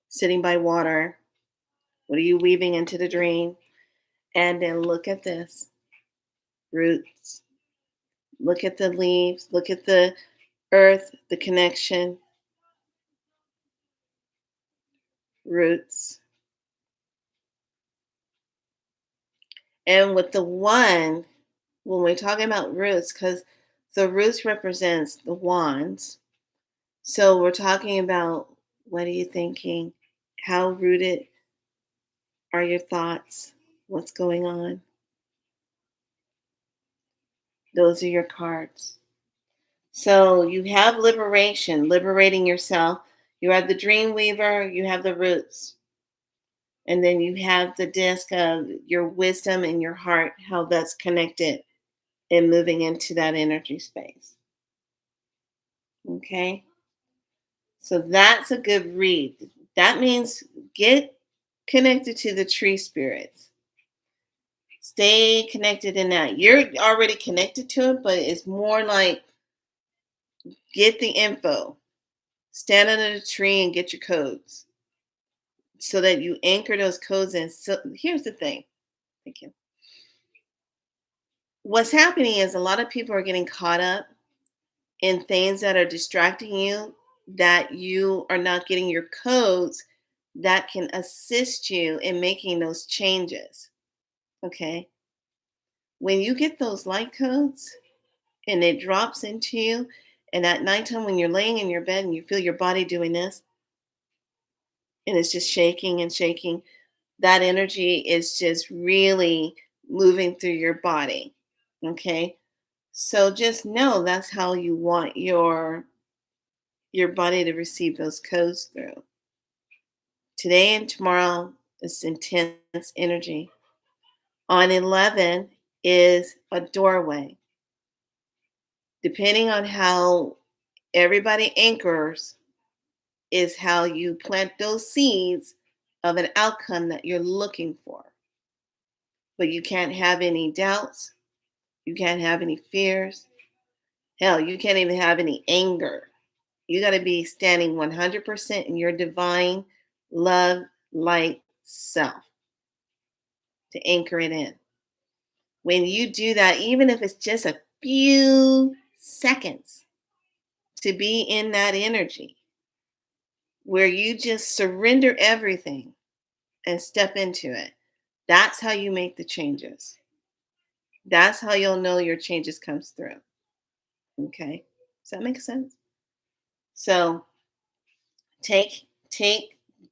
sitting by water. What are you weaving into the dream? And then look at this. Roots. Look at the leaves. Look at the earth, the connection. Roots. And with the 1, when we're talking about roots, because the roots represents the wands. So we're talking about, what are you thinking? How rooted are your thoughts? What's going on? Those are your cards. So you have liberation, liberating yourself. You have the dream weaver, you have the roots. And then you have the disc of your wisdom and your heart, how that's connected and moving into that energy space. Okay. So that's a good read. That means get connected to the tree spirits. Stay connected in that. You're already connected to it, but it's more like get the info. Stand under the tree and get your codes so that you anchor those codes in. So here's the thing. Thank you. What's happening is a lot of people are getting caught up in things that are distracting you, that you are not getting your codes that can assist you in making those changes. Okay. When you get those light codes and it drops into you, and at nighttime when you're laying in your bed and you feel your body doing this and it's just shaking and shaking, that energy is just really moving through your body. Okay. So just know that's how you want your body to receive those codes through. Today and tomorrow is intense energy. On 11 is a doorway. Depending on how everybody anchors, is how you plant those seeds of an outcome that you're looking for. But you can't have any doubts. You can't have any fears. Hell, you can't even have any anger. You got to be standing 100% in your divine love, light self to anchor it in. When you do that, even if it's just a few seconds to be in that energy where you just surrender everything and step into it, that's how you make the changes. That's how you'll know your changes comes through. Okay? Does that make sense? So take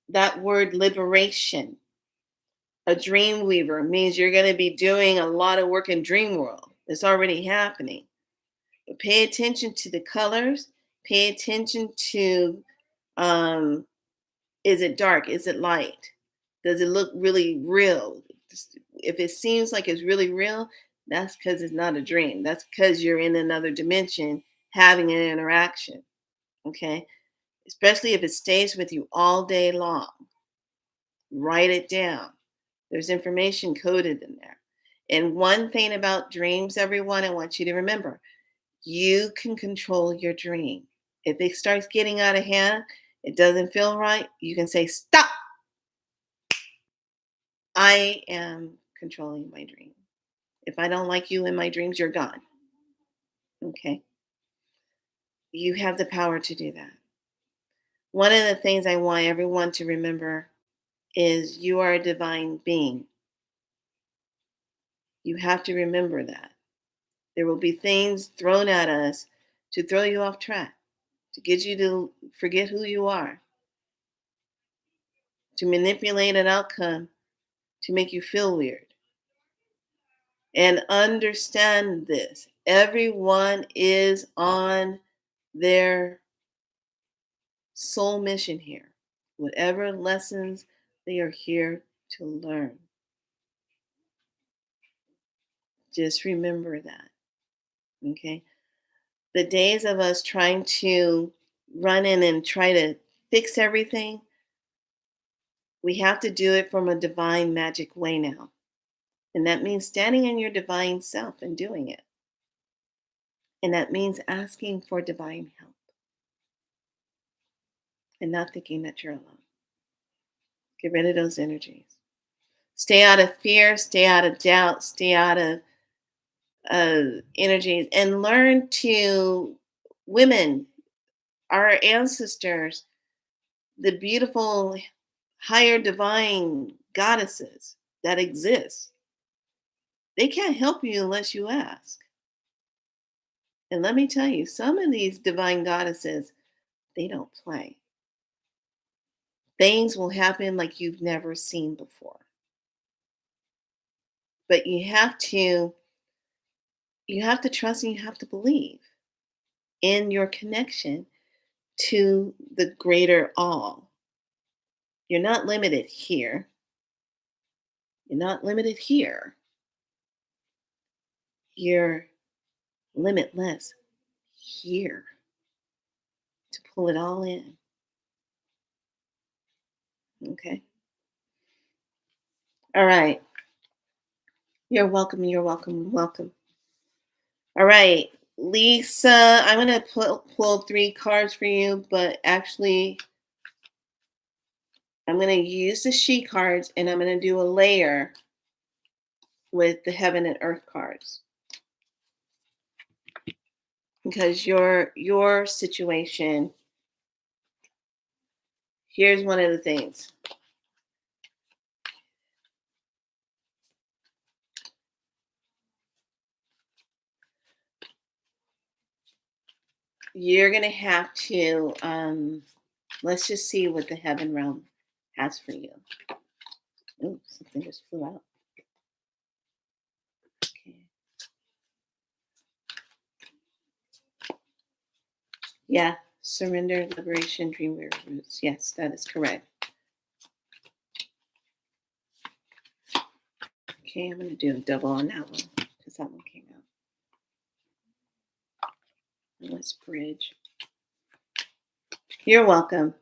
that word liberation. A dream weaver means you're going to be doing a lot of work in dream world. It's already happening. But pay attention to the colors. Pay attention to um, is it dark? Is it light? Does it look really real? If it seems like it's really real, that's because it's not a dream. That's because you're in another dimension having an interaction. Okay. Especially if it stays with you all day long. Write it down. There's information coded in there. And one thing about dreams, everyone, I want you to remember you can control your dream. If it starts getting out of hand, it doesn't feel right, you can say, stop. I am controlling my dream. If I don't like you in my dreams, you're gone. Okay. You have the power to do that. One of the things I want everyone to remember is you are a divine being. You have to remember that. There will be things thrown at us to throw you off track, to get you to forget who you are, to manipulate an outcome to make you feel weird. And understand this, everyone is on their soul mission here, whatever lessons they are here to learn. Just remember that. Okay. The days of us trying to run in and try to fix everything, we have to do it from a divine magic way now. And that means standing in your divine self and doing it. And that means asking for divine help and not thinking that you're alone. Get rid of those energies. Stay out of fear, stay out of doubt, stay out of energies, and learn to women, our ancestors, the beautiful higher divine goddesses that exist. They can't help you unless you ask. And let me tell you, some of these divine goddesses, they don't play. Things will happen like you've never seen before. But you have to trust and you have to believe in your connection to the greater all. You're not limited here. You're not limited here. You're limitless here to pull it all in. Okay. All right. You're welcome. You're welcome. Welcome. All right. Lisa, I'm going to pull three cards for you, but actually, I'm going to use the she cards and I'm going to do a layer with the heaven and earth cards because your situation, here's one of the things. You're going to have to let's just see what the heaven realm has for you. Oh, something just flew out. Okay. Yeah, surrender, liberation, dream roots. Yes, that is correct. Okay, I'm going to do a double on that one because that one came out. Let's bridge. You're welcome.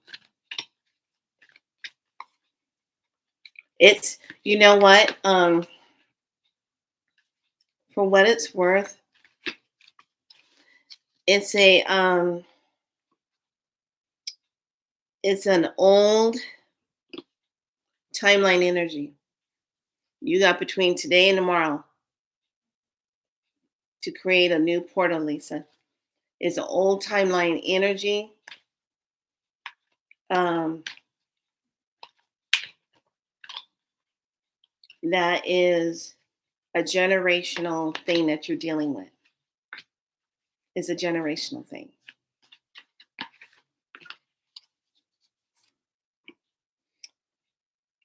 It's, you know what? For what it's worth, it's it's an old timeline energy. You got between today and tomorrow to create a new portal, Lisa. It's an old timeline energy. That is a generational thing that you're dealing with. It's a generational thing.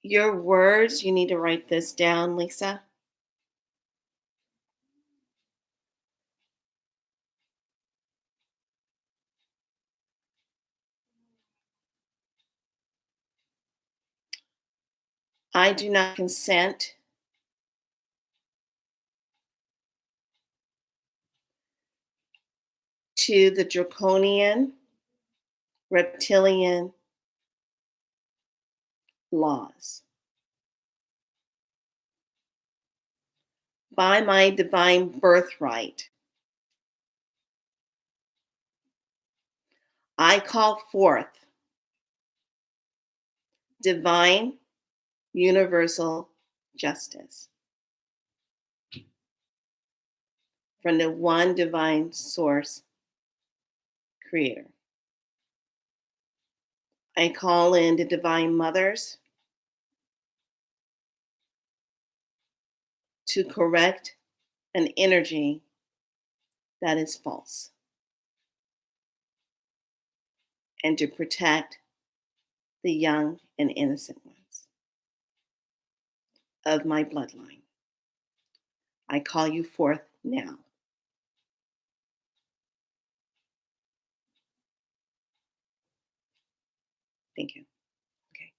Your words, you need to write this down, Lisa. I do not consent to the draconian, reptilian laws. By my divine birthright, I call forth divine, universal justice from the one divine source creator. I call in the divine mothers to correct an energy that is false and to protect the young and innocent ones of my bloodline. I call you forth now. Thank you. Okay.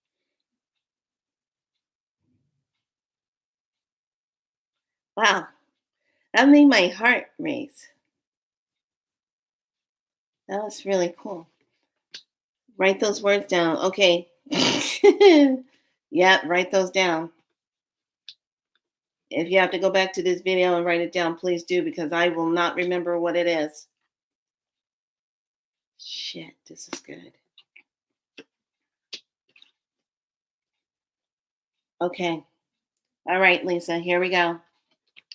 Wow. That made my heart race. That was really cool. Write those words down. Okay. Yeah, write those down. If you have to go back to this video and write it down, please do because I will not remember what it is. Shit, this is good. Okay. All right, Lisa, here we go.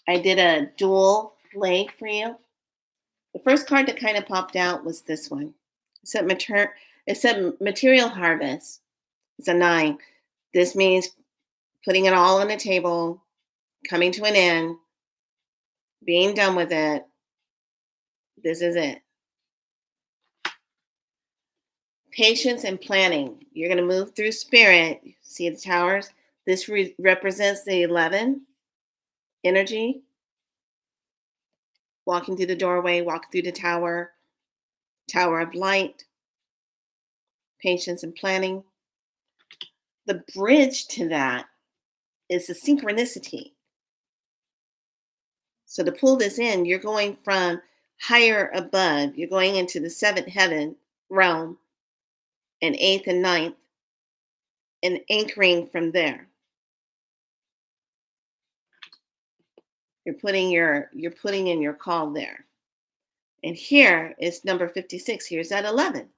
I did a dual lay for you. The first card that kind of popped out was this one. It said material harvest. It's a 9. This means putting it all on the table, coming to an end, being done with it. This is it. Patience and planning. You're going to move through spirit. See the towers? This represents the 11 energy. Walking through the doorway, walking through the tower, tower of light, patience and planning. The bridge to that It's a synchronicity. So to pull this in, you're going from higher above, you're going into the seventh heaven realm and eighth and ninth and anchoring from there. You're putting in your call there. And here is number 56. Here's that 11.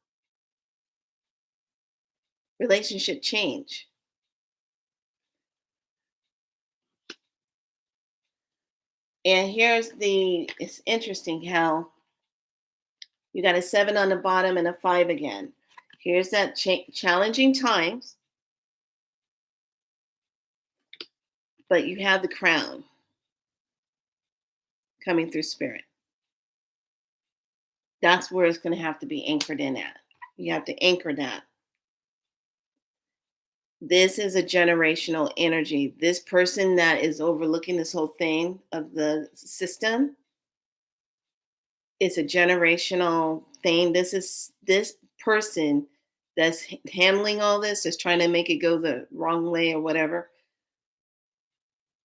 Relationship change. And it's interesting how you got a 7 on the bottom and a 5 again. Here's that challenging times, but you have the crown coming through spirit. That's where it's going to have to be anchored in at. You have to anchor that. This is a generational energy. This person that is overlooking this whole thing of the system, it's a generational thing. This person that's handling all this, is trying to make it go the wrong way or whatever,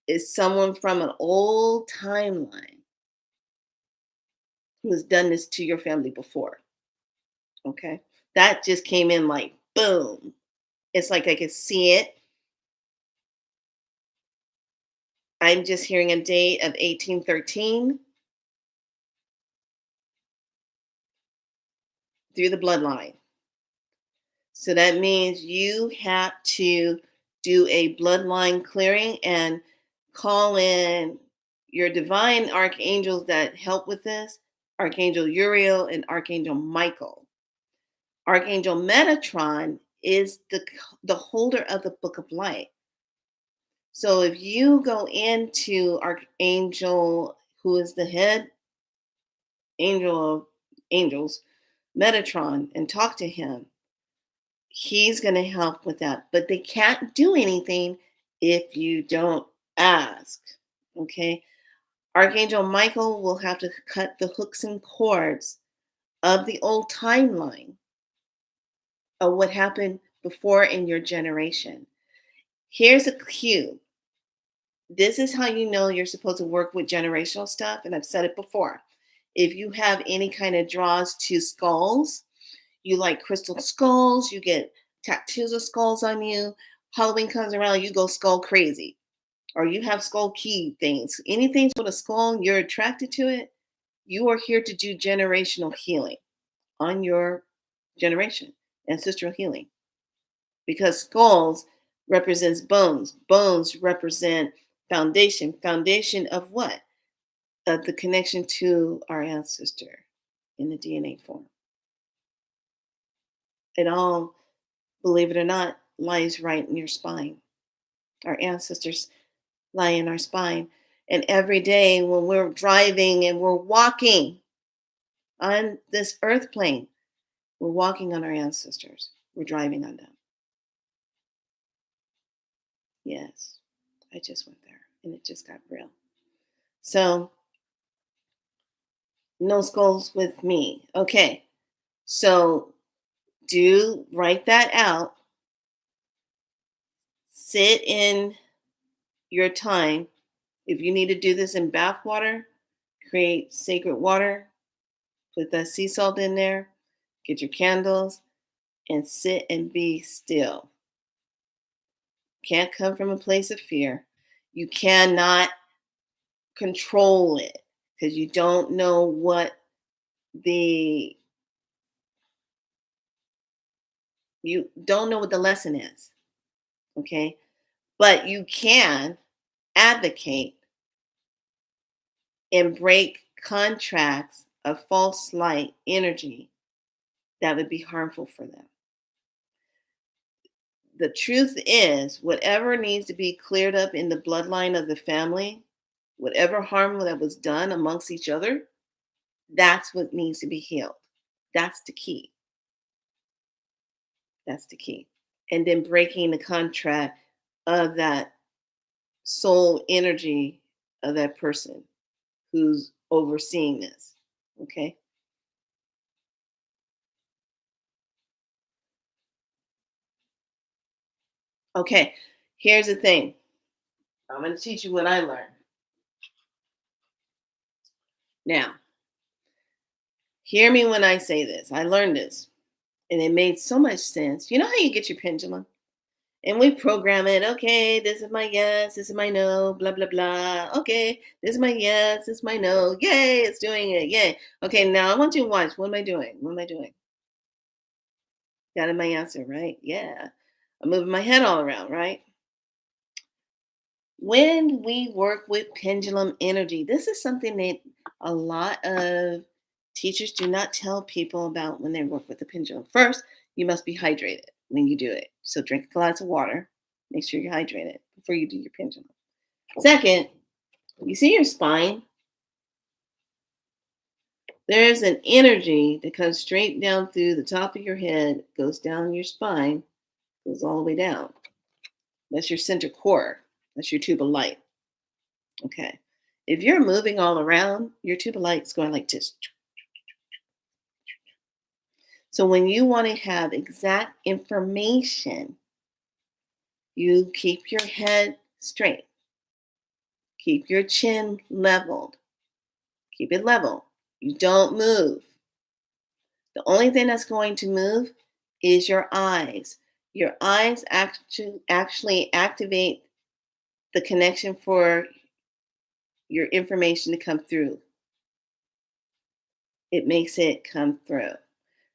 is someone from an old timeline who has done this to your family before. Okay. That just came in like boom. It's like I can see it. I'm just hearing a date of 1813 through the bloodline. So that means you have to do a bloodline clearing and call in your divine archangels that help with this, Archangel Uriel and Archangel Michael. Archangel Metatron is the holder of the book of light. So if you go into Archangel, who is the head angel of angels, Metatron, and talk to him, he's going to help with that. But they can't do anything if you don't ask. Okay. Archangel Michael will have to cut the hooks and cords of the old timeline of what happened before in your generation. Here's a cue. This is how you know you're supposed to work with generational stuff. And I've said it before. If you have any kind of draws to skulls, you like crystal skulls, you get tattoos of skulls on you, Halloween comes around, you go skull crazy. Or you have skull key things. Anything with a skull, you're attracted to it. You are here to do generational healing on your generation, ancestral healing. Because skulls represents bones. Bones represent foundation. Foundation of what? Of the connection to our ancestor in the DNA form. It all, believe it or not, lies right in your spine. Our ancestors lie in our spine. And every day when we're driving and we're walking on this earth plane, we're walking on our ancestors. We're driving on them. Yes, I just went there and it just got real. So, no skulls with me. Okay, so write that out. Sit in your time. If you need to do this in bath water, create sacred water, put that sea salt in there, get your candles, and sit and be still. Can't come from a place of fear. You cannot control it because you don't know what the lesson is. Okay? But you can advocate and break contracts of false light energy that would be harmful for them. The truth is, whatever needs to be cleared up in the bloodline of the family, whatever harm that was done amongst each other, that's what needs to be healed. That's the key. That's the key. And then breaking the contract of that soul energy of that person who's overseeing this. Okay. Okay. Here's the thing. I'm going to teach you what I learned. Now, hear me when I say this. I learned this, and it made so much sense. You know how you get your pendulum? And we program it. Okay, this is my yes, this is my no, blah, blah, blah. Okay, this is my yes, this is my no. Yay, it's doing it. Yay. Okay, now I want you to watch. What am I doing? What am I doing? Got my answer, right? Yeah. I'm moving my head all around, right? When we work with pendulum energy, this is something that a lot of teachers do not tell people about when they work with the pendulum. First, you must be hydrated when you do it. So drink a glass of water. Make sure you're hydrated before you do your pendulum. Second, you see your spine? There's an energy that comes straight down through the top of your head, goes down your spine, goes all the way down. That's your center core. That's your tube of light. Okay. If you're moving all around, your tube of light's going like this. So when you want to have exact information, you keep your head straight. Keep your chin leveled. Keep it level. You don't move. The only thing that's going to move is your eyes. Your eyes actually activate the connection for your information to come through. It makes it come through.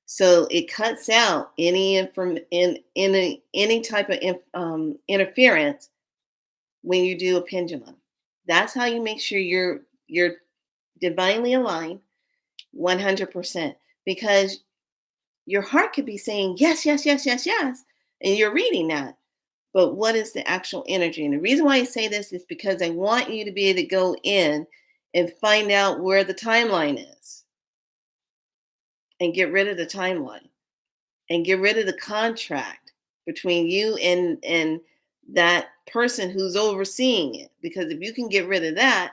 So it cuts out any type of interference when you do a pendulum. That's how you make sure you're divinely aligned 100%, because your heart could be saying yes, yes, yes, yes, yes, and you're reading that. But what is the actual energy? And the reason why I say this is because I want you to be able to go in and find out where the timeline is and get rid of the timeline and get rid of the contract between you and that person who's overseeing it. Because if you can get rid of that,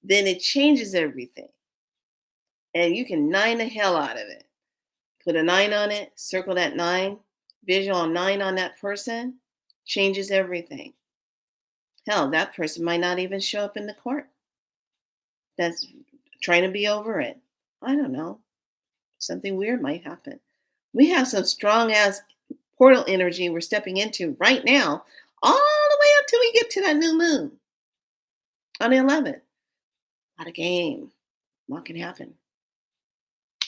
then it changes everything. And you can nine the hell out of it. Put a 9 on it, circle that 9, visual 9 on that person, changes everything. Hell, that person might not even show up in the court. That's trying to be over it. I don't know. Something weird might happen. We have some strong ass portal energy we're stepping into right now, all the way until we get to that new moon on the 11th. Not a game. What can happen?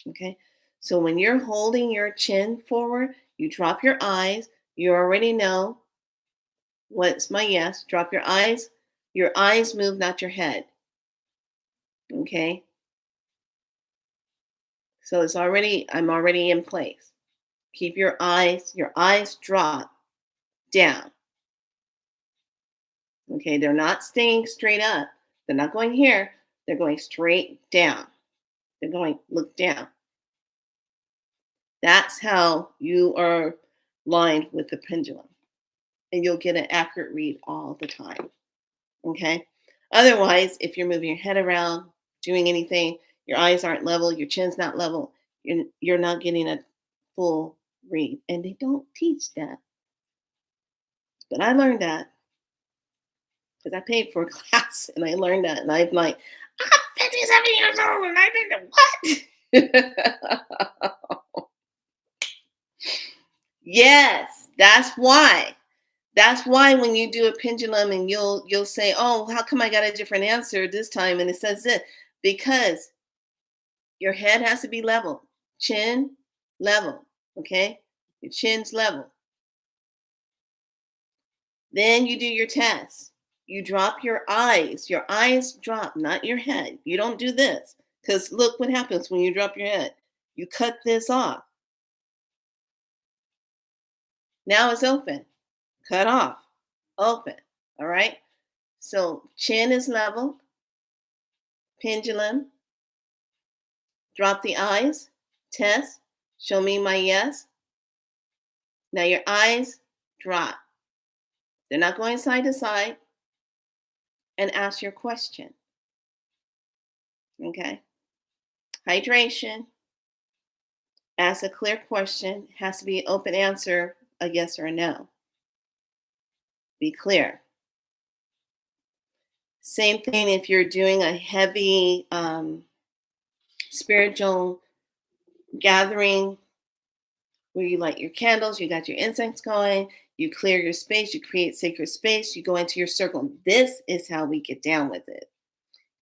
Okay. So when you're holding your chin forward, you drop your eyes. You already know what's my yes. Drop your eyes. Your eyes move, not your head. Okay. So I'm already in place. Keep your eyes drop down. Okay. They're not staying straight up. They're not going here. They're going straight down. They're going, look down. That's how you are lined with the pendulum. And you'll get an accurate read all the time. Okay. Otherwise, if you're moving your head around, doing anything, your eyes aren't level, your chin's not level, you're not getting a full read. And they don't teach that. But I learned that because I paid for a class and I learned that. And I'm like, I'm 57 years old and I did what? Yes, that's why. That's why when you do a pendulum and you'll say, "Oh, how come I got a different answer this time?" And it says this because your head has to be level, chin level, okay? Your chin's level. Then you do your test. You drop your eyes. Your eyes drop, not your head. You don't do this because look what happens when you drop your head. You cut this off. Now it's open. Cut off. Open. All right. So chin is level, pendulum, drop the eyes, test, show me my yes. Now your eyes drop. They're not going side to side, and ask your question. Okay. Hydration. Ask a clear question. Has to be an open answer, a yes or a no. Be clear. Same thing if you're doing a heavy spiritual gathering where you light your candles, you got your incense going, you clear your space, you create sacred space, you go into your circle. This is how we get down with it.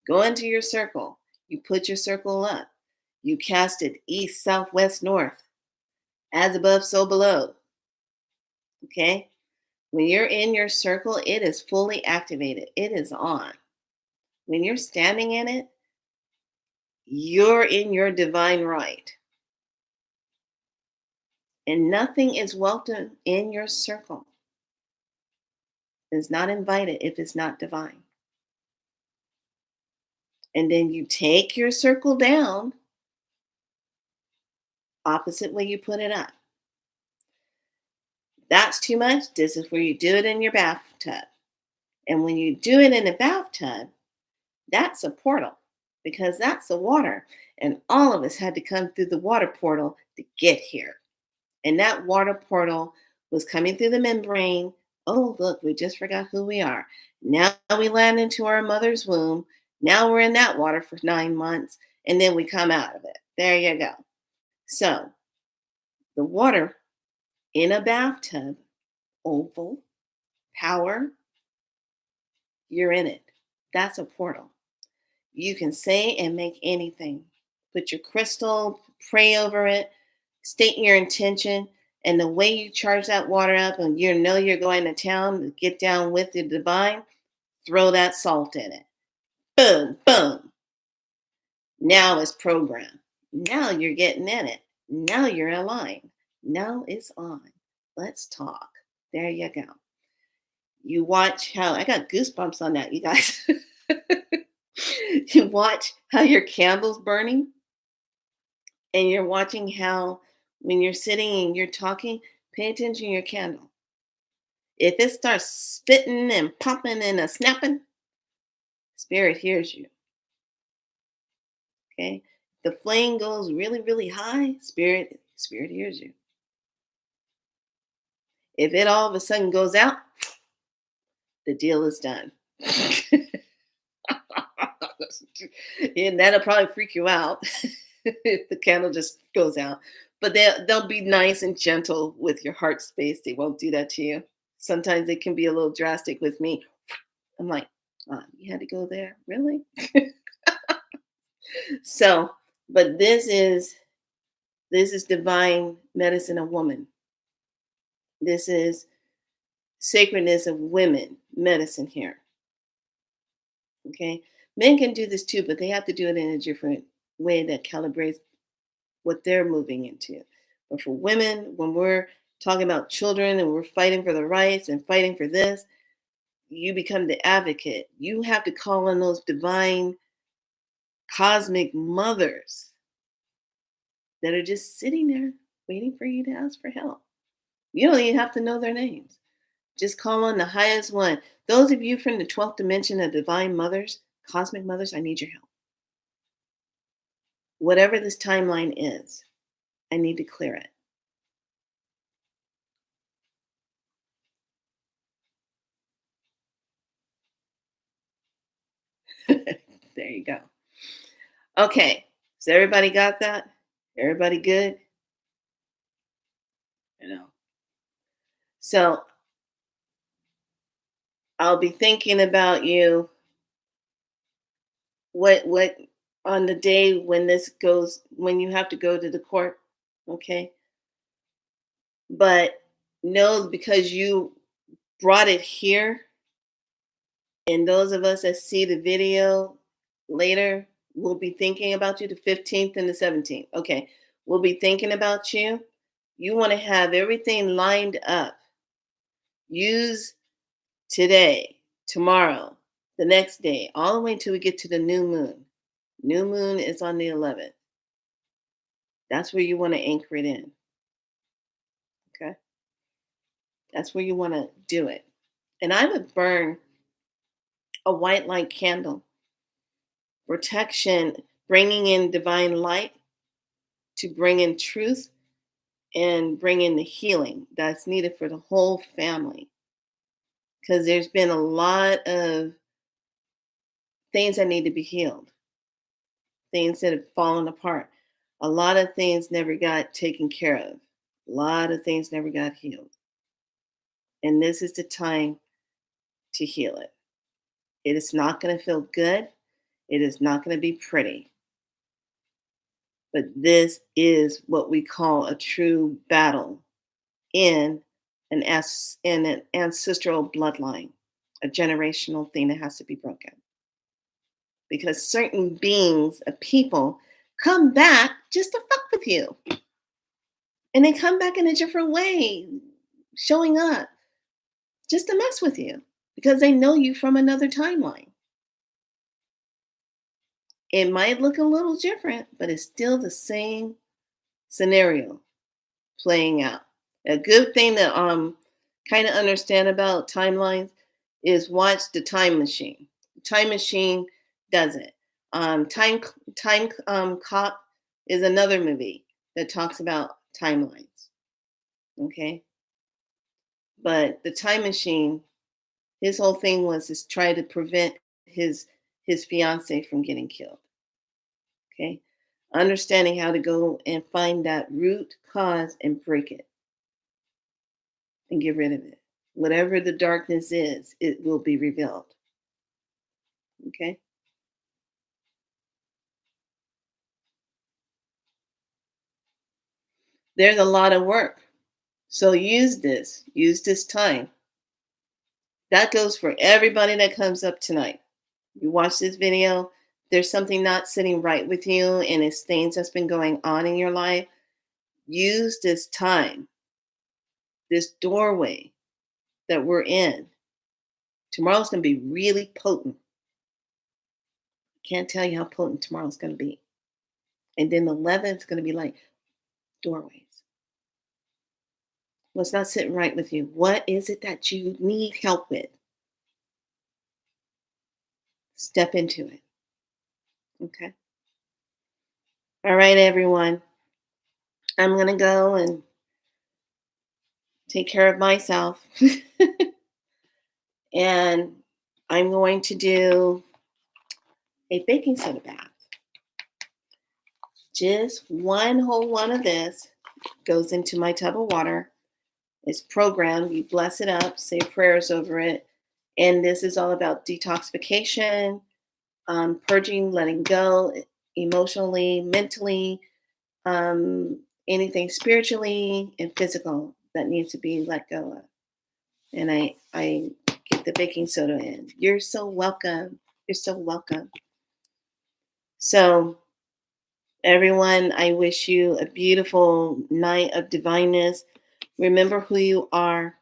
Go into your circle, you put your circle up, you cast it east, south, west, north, as above, so below. Okay? When you're in your circle, it is fully activated, it is on. When you're standing in it, you're in your divine right. And nothing is welcome in your circle. It's not invited if it's not divine. And then you take your circle down, opposite way you put it up. That's too much. This is where you do it in your bathtub. And when you do it in the bathtub, that's a portal because that's the water. And all of us had to come through the water portal to get here. And that water portal was coming through the membrane. Oh, look, we just forgot who we are. Now we land into our mother's womb. Now we're in that water for 9 months. And then we come out of it. There you go. So the water in a bathtub, oval, power, you're in it. That's a portal. You can say and make anything. Put your crystal, pray over it, state your intention, and the way you charge that water up and you know you're going to town to get down with the divine, throw that salt in it. Boom, boom. Now it's programmed. Now you're getting in it. Now you're aligned. Now it's on. Let's talk. There you go. You watch how I got goosebumps on that, you guys. You watch how your candle's burning and you're watching how when you're sitting and you're talking, pay attention to your candle. If it starts spitting and popping and a snapping, spirit hears you. Okay. The flame goes really, really high, spirit hears you. If it all of a sudden goes out, the deal is done. And that'll probably freak you out if the candle just goes out. But they'll be nice and gentle with your heart space. They won't do that to you. Sometimes they can be a little drastic with me. I'm like, you had to go there? Really? So, but this is divine medicine of woman. This is sacredness of women medicine here. Okay. Men can do this too, but they have to do it in a different way that calibrates what they're moving into. But for women, when we're talking about children and we're fighting for the rights and fighting for this, you become the advocate. You have to call on those divine cosmic mothers that are just sitting there waiting for you to ask for help. You don't even have to know their names. Just call on the highest one. Those of you from the 12th dimension of divine mothers, cosmic mothers, I need your help. Whatever this timeline is, I need to clear it. There you go. Okay. So everybody got that? Everybody good? You know. So I'll be thinking about you what on the day when this goes when you have to go to the court, okay? But know because you brought it here and those of us that see the video later will be thinking about you the 15th and the 17th. Okay. We'll be thinking about you. You want to have everything lined up. Use today, tomorrow, the next day, all the way until we get to the new moon. New moon is on the 11th. That's where you want to anchor it in. Okay. That's where you want to do it. And I would burn a white light candle, protection, bringing in divine light to bring in truth and bring in the healing that's needed for the whole family. Because there's been a lot of things that need to be healed, things that have fallen apart. A lot of things never got taken care of. A lot of things never got healed. And this is the time to heal it. It is not going to feel good. It is not going to be pretty. But this is what we call a true battle in in an ancestral bloodline, a generational thing that has to be broken. Because certain beings, people, come back just to fuck with you. And they come back in a different way, showing up just to mess with you because they know you from another timeline. It might look a little different, but it's still the same scenario playing out. A good thing to kind of understand about timelines is watch the time machine. The time machine does it. Time Cop is another movie that talks about timelines. Okay, but the time machine, his whole thing was to try to prevent his fiance from getting killed. Okay, understanding how to go and find that root cause and break it and get rid of it. Whatever the darkness is, it will be revealed. Okay. There's a lot of work. So use this time. That goes for everybody that comes up tonight. You watch this video, there's something not sitting right with you, and it's things that's been going on in your life. Use this time, this doorway that we're in. Tomorrow's going to be really potent. Can't tell you how potent tomorrow's going to be. And then the 11th is going to be like doorways. What's not sitting right with you? What is it that you need help with? Step into it. Okay. All right, everyone. I'm going to go and take care of myself. And I'm going to do a baking soda bath. Just one whole one of this goes into my tub of water. It's programmed. You bless it up, say prayers over it. And this is all about detoxification, purging, letting go emotionally, mentally, anything spiritually and physical that needs to be let go of. And I get the baking soda in. You're so welcome. You're so welcome. So, everyone, I wish you a beautiful night of divineness. Remember who you are.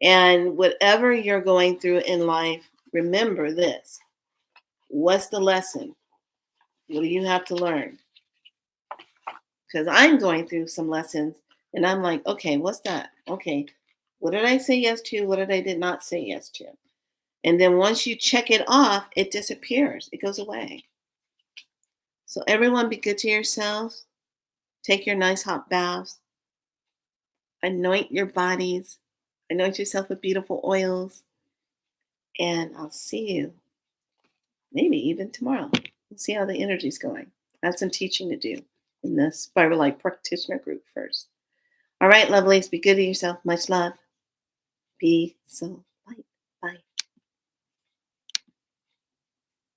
And whatever you're going through in life, remember this. What's the lesson? What do you have to learn? Because I'm going through some lessons and I'm like, okay, what's that? Okay, what did I say yes to? What did I did not say yes to? And then once you check it off, it disappears. It goes away. So everyone be good to yourselves. Take your nice hot baths. Anoint your bodies. Anoint yourself with beautiful oils. And I'll see you maybe even tomorrow. We'll see how the energy's going. I have some teaching to do in the Spiral Life Practitioner group first. All right, lovelies, be good to yourself. Much love. Be so.